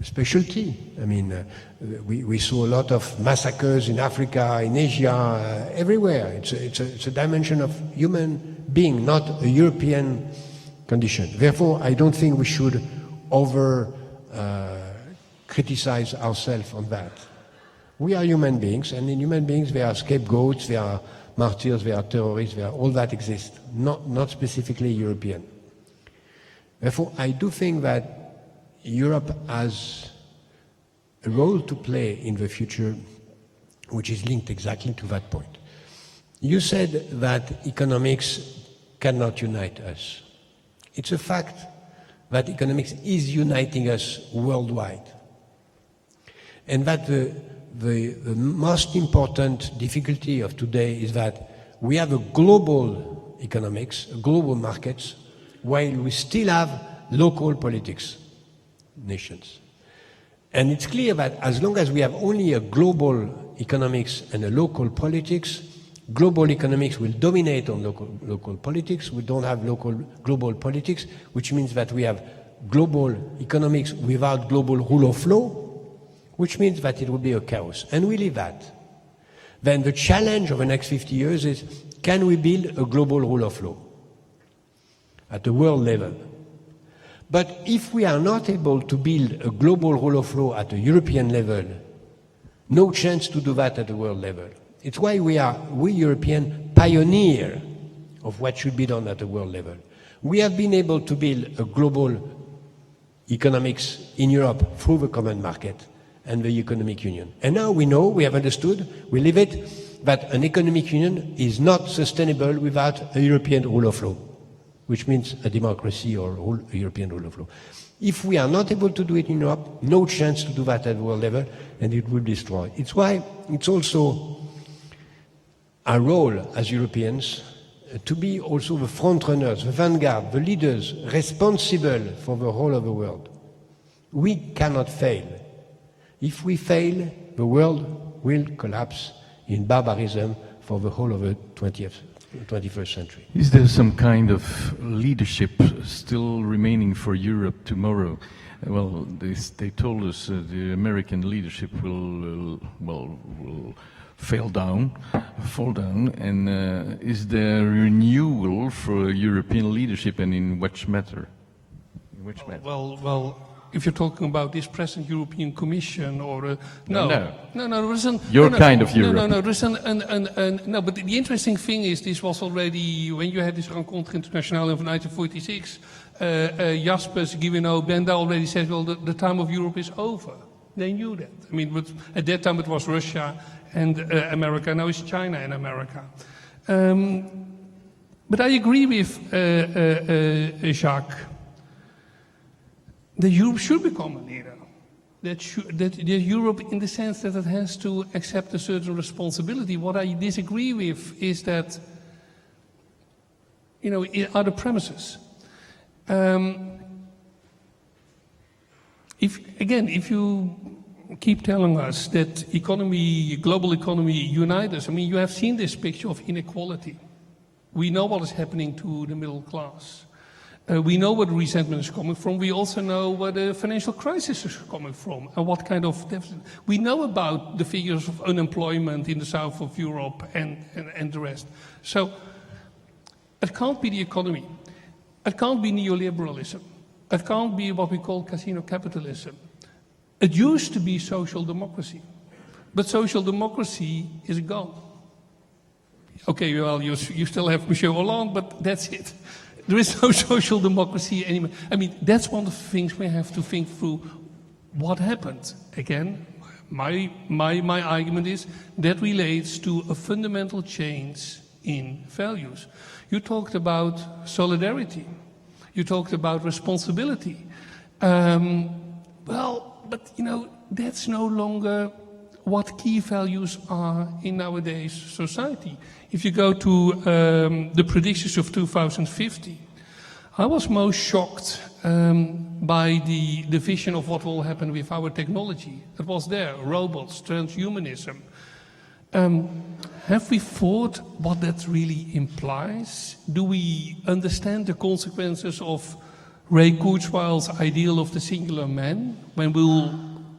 Speaker 7: specialty. I mean, we saw a lot of massacres in Africa, in Asia, everywhere. It's a dimension of human being, not a European condition. Therefore, I don't think we should criticize ourselves on that. We are human beings, and in human beings there are scapegoats, there are martyrs, there are terrorists, all that exists, not specifically European. Therefore, I do think that Europe has a role to play in the future, which is linked exactly to that point. You said that economics cannot unite us. It's a fact that economics is uniting us worldwide. And that the most important difficulty of today is that we have a global economics, global markets, while we still have local politics, nations. And it's clear that as long as we have only a global economics and a local politics, global economics will dominate on local politics. We don't have global politics, which means that we have global economics without global rule of law, which means that it will be a chaos. And we leave that. Then the challenge of the next 50 years is, can we build a global rule of law at the world level? But if we are not able to build a global rule of law at a European level, no chance to do that at the world level. It's why we Europeans pioneer of what should be done at the world level. We have been able to build a global economics in Europe through the common market and the economic union. And now we know, we have understood, we live it, that an economic union is not sustainable without a European rule of law, which means a democracy or a European rule of law. If we are not able to do it in Europe, no chance to do that at the world level, and it will destroy. It's why it's also our role as Europeans to be also the front runners, the vanguard, the leaders responsible for the whole of the world. We cannot fail. If we fail, the world will collapse in barbarism for the whole of the 21st century.
Speaker 5: Is there some kind of leadership still remaining for Europe tomorrow? Well, they told us the American leadership will fall down, and is there renewal for European leadership, and in which matter?
Speaker 6: Well, if you're talking about this present European Commission or no, there isn't.
Speaker 5: Your kind of Europe.
Speaker 6: No, there isn't. No, but the interesting thing is, this was already when you had this Rencontre Internationale of 1946. Jaspers, Guilleminault, Benda already said, well, the time of Europe is over. They knew that. I mean, but at that time it was Russia and America. Now it's China and America. But I agree with Jacques. that Europe should become a leader. That Europe, in the sense that it has to accept a certain responsibility. What I disagree with is that, are the premises. If you keep telling us that global economy unites us, you have seen this picture of inequality. We know what is happening to the middle class. We know where the resentment is coming from. We also know where the financial crisis is coming from and what kind of deficit. We know about the figures of unemployment in the south of Europe and the rest. So it can't be the economy. It can't be neoliberalism. It can't be what we call casino capitalism. It used to be social democracy. But social democracy is gone. Okay, well, you still have Monsieur Hollande, but that's it. There is no social democracy anymore. That's one of the things we have to think through. What happened? Again, my argument is that relates to a fundamental change in values. You talked about solidarity. You talked about responsibility. That's no longer what key values are in nowadays society. If you go to the predictions of 2050, I was most shocked by the vision of what will happen with our technology. It was there, robots, transhumanism. Have we thought what that really implies? Do we understand the consequences of Ray Kurzweil's ideal of the singular man? When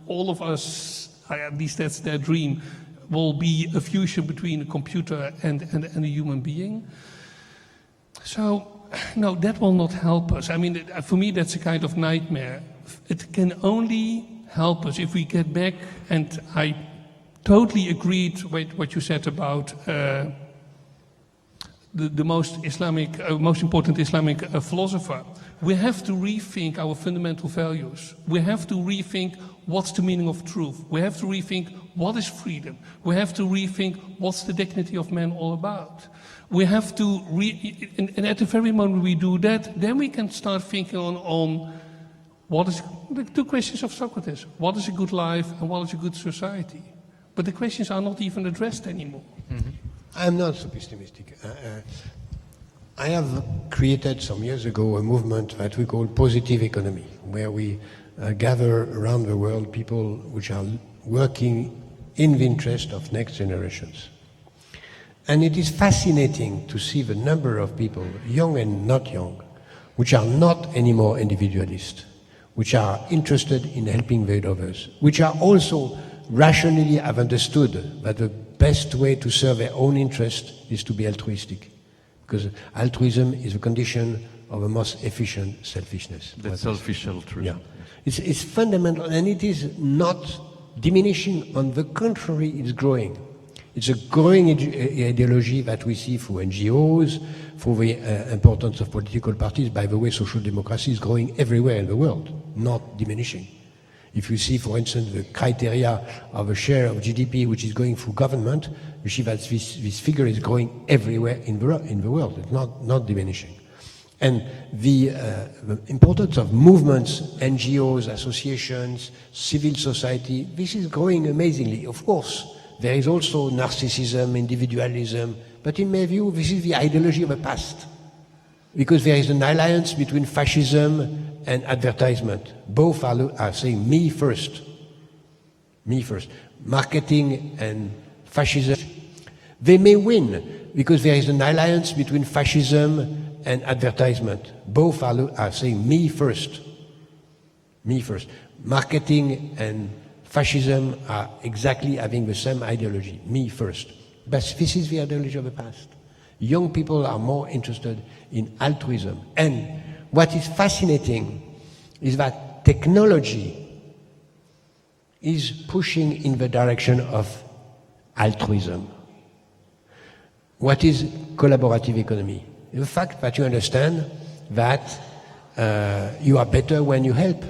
Speaker 6: all of us, at least that's their dream, will be a fusion between a computer and a human being. So, no, that will not help us. For me, that's a kind of nightmare. It can only help us if we get back, and I totally agreed with what you said about the most important Islamic philosopher. We have to rethink our fundamental values. We have to rethink what's the meaning of truth. We have to rethink what is freedom. We have to rethink what's the dignity of man all about. We have to, and at the very moment we do that, then we can start thinking on what is the two questions of Socrates. What is a good life and what is a good society? But the questions are not even addressed anymore.
Speaker 7: Mm-hmm. I'm not so pessimistic. I have created some years ago a movement that we call positive economy, where we gather around the world people which are working in the interest of next generations. And it is fascinating to see the number of people, young and not young, which are not anymore individualist, which are interested in helping the others, which are also rationally have understood that the best way to serve their own interest is to be altruistic. Because altruism is a condition of a most efficient selfishness.
Speaker 5: That's selfish altruism.
Speaker 7: Yeah. It's fundamental, and it is not diminishing. On the contrary, it's growing. It's a growing ideology that we see through NGOs, through the importance of political parties. By the way, social democracy is growing everywhere in the world, not diminishing. If you see, for instance, the criteria of a share of GDP which is going through government, you see that this figure is growing everywhere in the world. It's not diminishing. And the importance of movements, NGOs, associations, civil society, this is growing amazingly. Of course, there is also narcissism, individualism, but in my view, this is the ideology of the past. Because there is an alliance between fascism and advertisement. Both are saying me first. Me first. Marketing and fascism. They may win because there is an alliance between fascism and advertisement. Both are saying me first. Me first. Marketing and fascism are exactly having the same ideology. Me first. But this is the ideology of the past. Young people are more interested in altruism. And what is fascinating is that technology is pushing in the direction of altruism. What is collaborative economy? The fact that you understand that you are better when you help,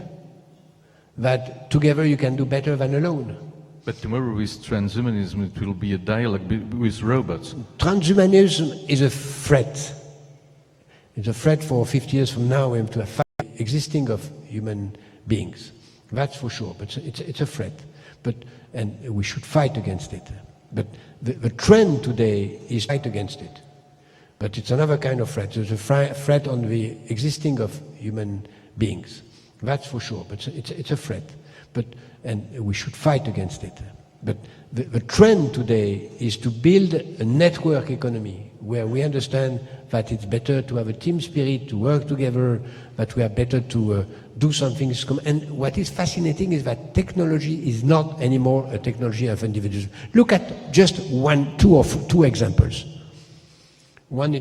Speaker 7: that together you can do better than alone.
Speaker 5: But tomorrow with transhumanism it will be a dialogue with robots.
Speaker 7: Transhumanism is a threat. It's a threat for 50 years from now to have existing of human beings. That's for sure, but it's a threat. And we should fight against it. But the trend today is fight against it. But it's another kind of threat. There's a threat on the existing of human beings. That's for sure, but it's a threat. And we should fight against it. But the trend today is to build a network economy where we understand that it's better to have a team spirit, to work together, that we are better to do something. And what is fascinating is that technology is not anymore a technology of individuals. Look at just two examples. One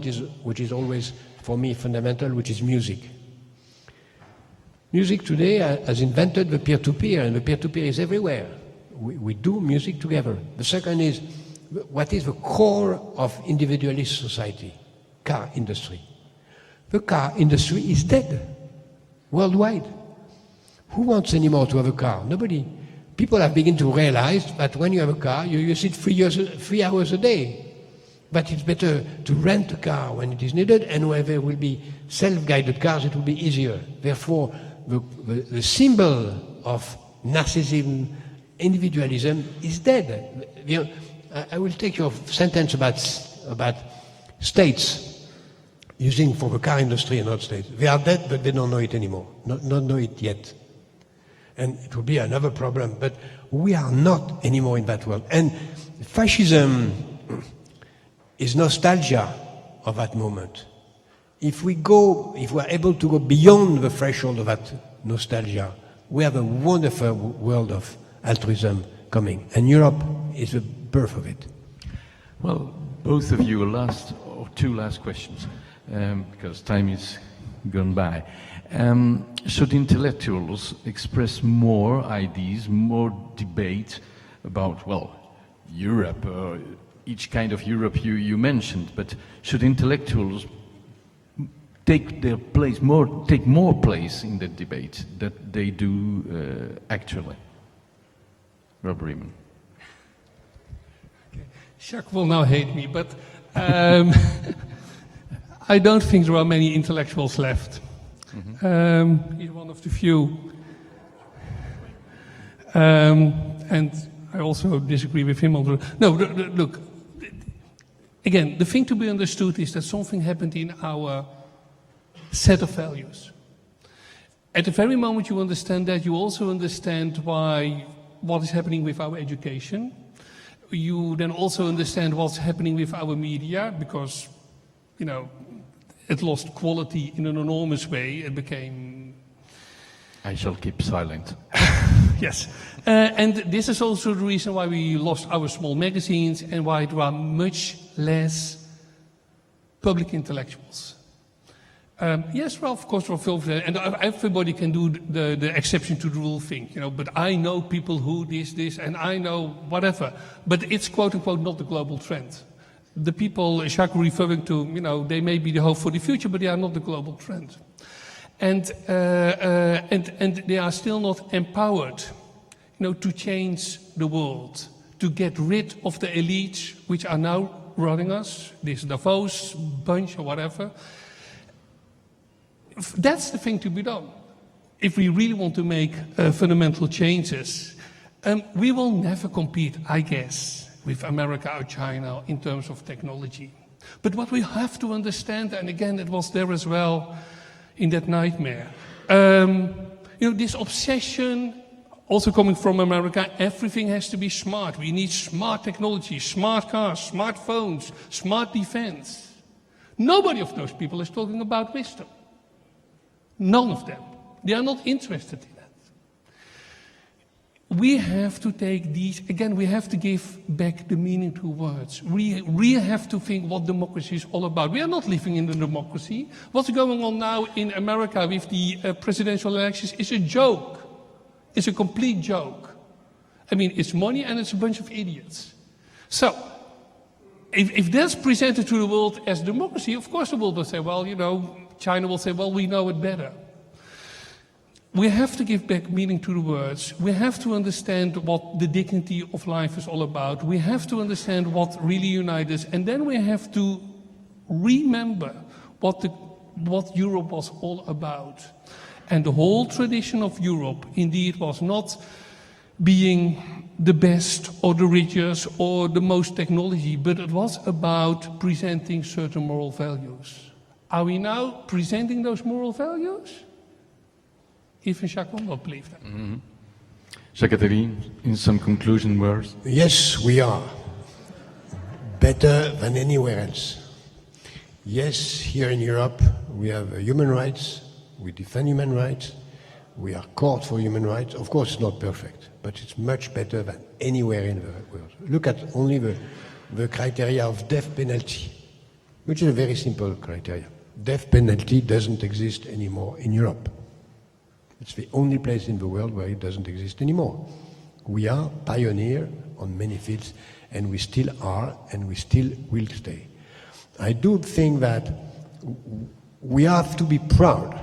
Speaker 7: which is always, for me, fundamental, which is music. Music today has invented the peer-to-peer, and the peer-to-peer is everywhere. We do music together. The second is, what is the core of individualist society? Car industry. The car industry is dead worldwide. Who wants anymore to have a car? Nobody. People have begun to realize that when you have a car, you use it 3 hours a day. But it's better to rent a car when it is needed, and where there will be self-guided cars, it will be easier. Therefore, the symbol of narcissism, individualism, is dead. I will take your sentence about states using for the car industry and not states. They are dead, but they don't know it anymore. Not know it yet. And it will be another problem. But we are not anymore in that world. And fascism is nostalgia of that moment. If we are able to go beyond the threshold of that nostalgia, we have a wonderful world of altruism coming. And Europe is the birth of it.
Speaker 5: Well, both of you, two last questions, because time is gone by. Should intellectuals express more ideas, more debate about, Europe, each kind of Europe you mentioned, but should intellectuals take more place in the debate that they do actually? Rob Riemann.
Speaker 6: Jacques will now hate me, but I don't think there are many intellectuals left. Mm-hmm. He's one of the few. And I also disagree with him on the... No, look, again, the thing to be understood is that something happened in our set of values. At the very moment you understand that, you also understand what is happening with our education. You then also understand what's happening with our media, because, it lost quality in an enormous way. It became...
Speaker 5: I shall keep silent.
Speaker 6: Yes. And this is also the reason why we lost our small magazines and why there are much less public intellectuals. Yes, well, of course, and everybody can do the exception to the rule thing, but I know people who this, and I know whatever. But it's, quote-unquote, not the global trend. The people Jacques referring to, they may be the hope for the future, but they are not the global trend. And they are still not empowered, to change the world, to get rid of the elites which are now running us, this Davos bunch or whatever. That's the thing to be done. If we really want to make fundamental changes, we will never compete, I guess, with America or China in terms of technology. But what we have to understand, and again, it was there as well in that nightmare, this obsession, also coming from America, everything has to be smart. We need smart technology, smart cars, smart phones, smart defense. Nobody of those people is talking about wisdom. None of them. They are not interested in that. We have to take these, again, we have to give back the meaning to words. We have to think what democracy is all about. We are not living in a democracy. What's going on now in America with the presidential elections is a joke. It's a complete joke. I mean, it's money and it's a bunch of idiots. So, if that's presented to the world as democracy, of course the world will say, China will say, we know it better. We have to give back meaning to the words. We have to understand what the dignity of life is all about. We have to understand what really unites us. And then we have to remember what Europe was all about. And the whole tradition of Europe indeed was not being the best or the richest or the most technology, but it was about presenting certain moral values. Are we now presenting those moral values? Yves and Jacques will not believe that.
Speaker 5: Jacques-Attali, in some conclusion words.
Speaker 7: Yes, we are. Better than anywhere else. Yes, here in Europe, we have human rights, we defend human rights, we are court for human rights. Of course, it's not perfect, but it's much better than anywhere in the world. Look at only the criteria of death penalty, which is a very simple criteria. Death penalty doesn't exist anymore in Europe. It's the only place in the world where it doesn't exist anymore. We are pioneer on many fields, and we still are, and we still will stay. I do think that we have to be proud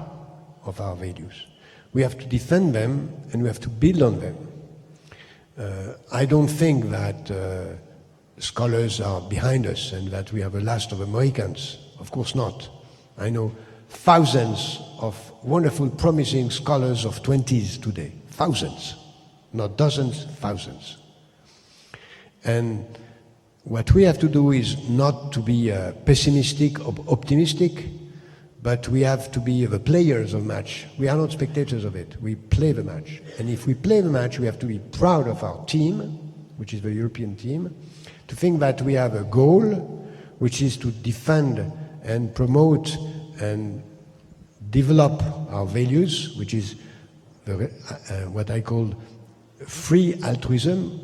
Speaker 7: of our values. We have to defend them, and we have to build on them. I don't think that scholars are behind us and that we are the last of the Mohicans. Of course not. I know thousands of wonderful, promising scholars of 20s today. Thousands. Not dozens, thousands. And what we have to do is not to be pessimistic or optimistic, but we have to be the players of match. We are not spectators of it. We play the match. And if we play the match, we have to be proud of our team, which is the European team, to think that we have a goal, which is to defend and promote and develop our values, which is what I call free altruism,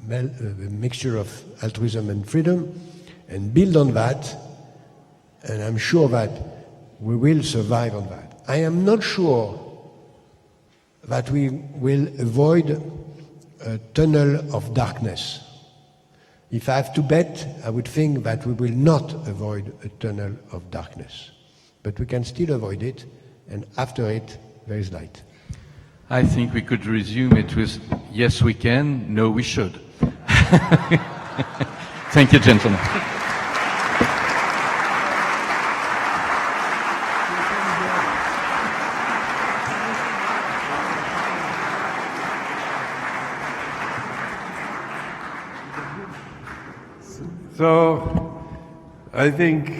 Speaker 7: the mixture of altruism and freedom, and build on that, and I'm sure that we will survive on that. I am not sure that we will avoid a tunnel of darkness. If I have to bet, I would think that we will not avoid a tunnel of darkness. But we can still avoid it, and after it, there is light.
Speaker 5: I think we could resume it with yes we can, no we should. Thank you, gentlemen.
Speaker 3: So, I think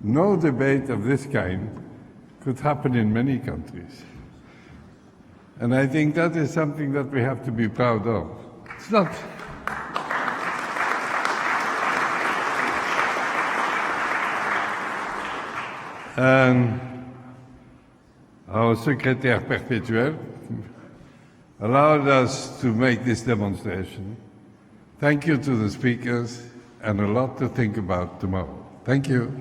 Speaker 3: no debate of this kind could happen in many countries. And I think that is something that we have to be proud of. It's not... And our secrétaire perpétuel allowed us to make this demonstration. Thank you to the speakers, and a lot to think about tomorrow. Thank you.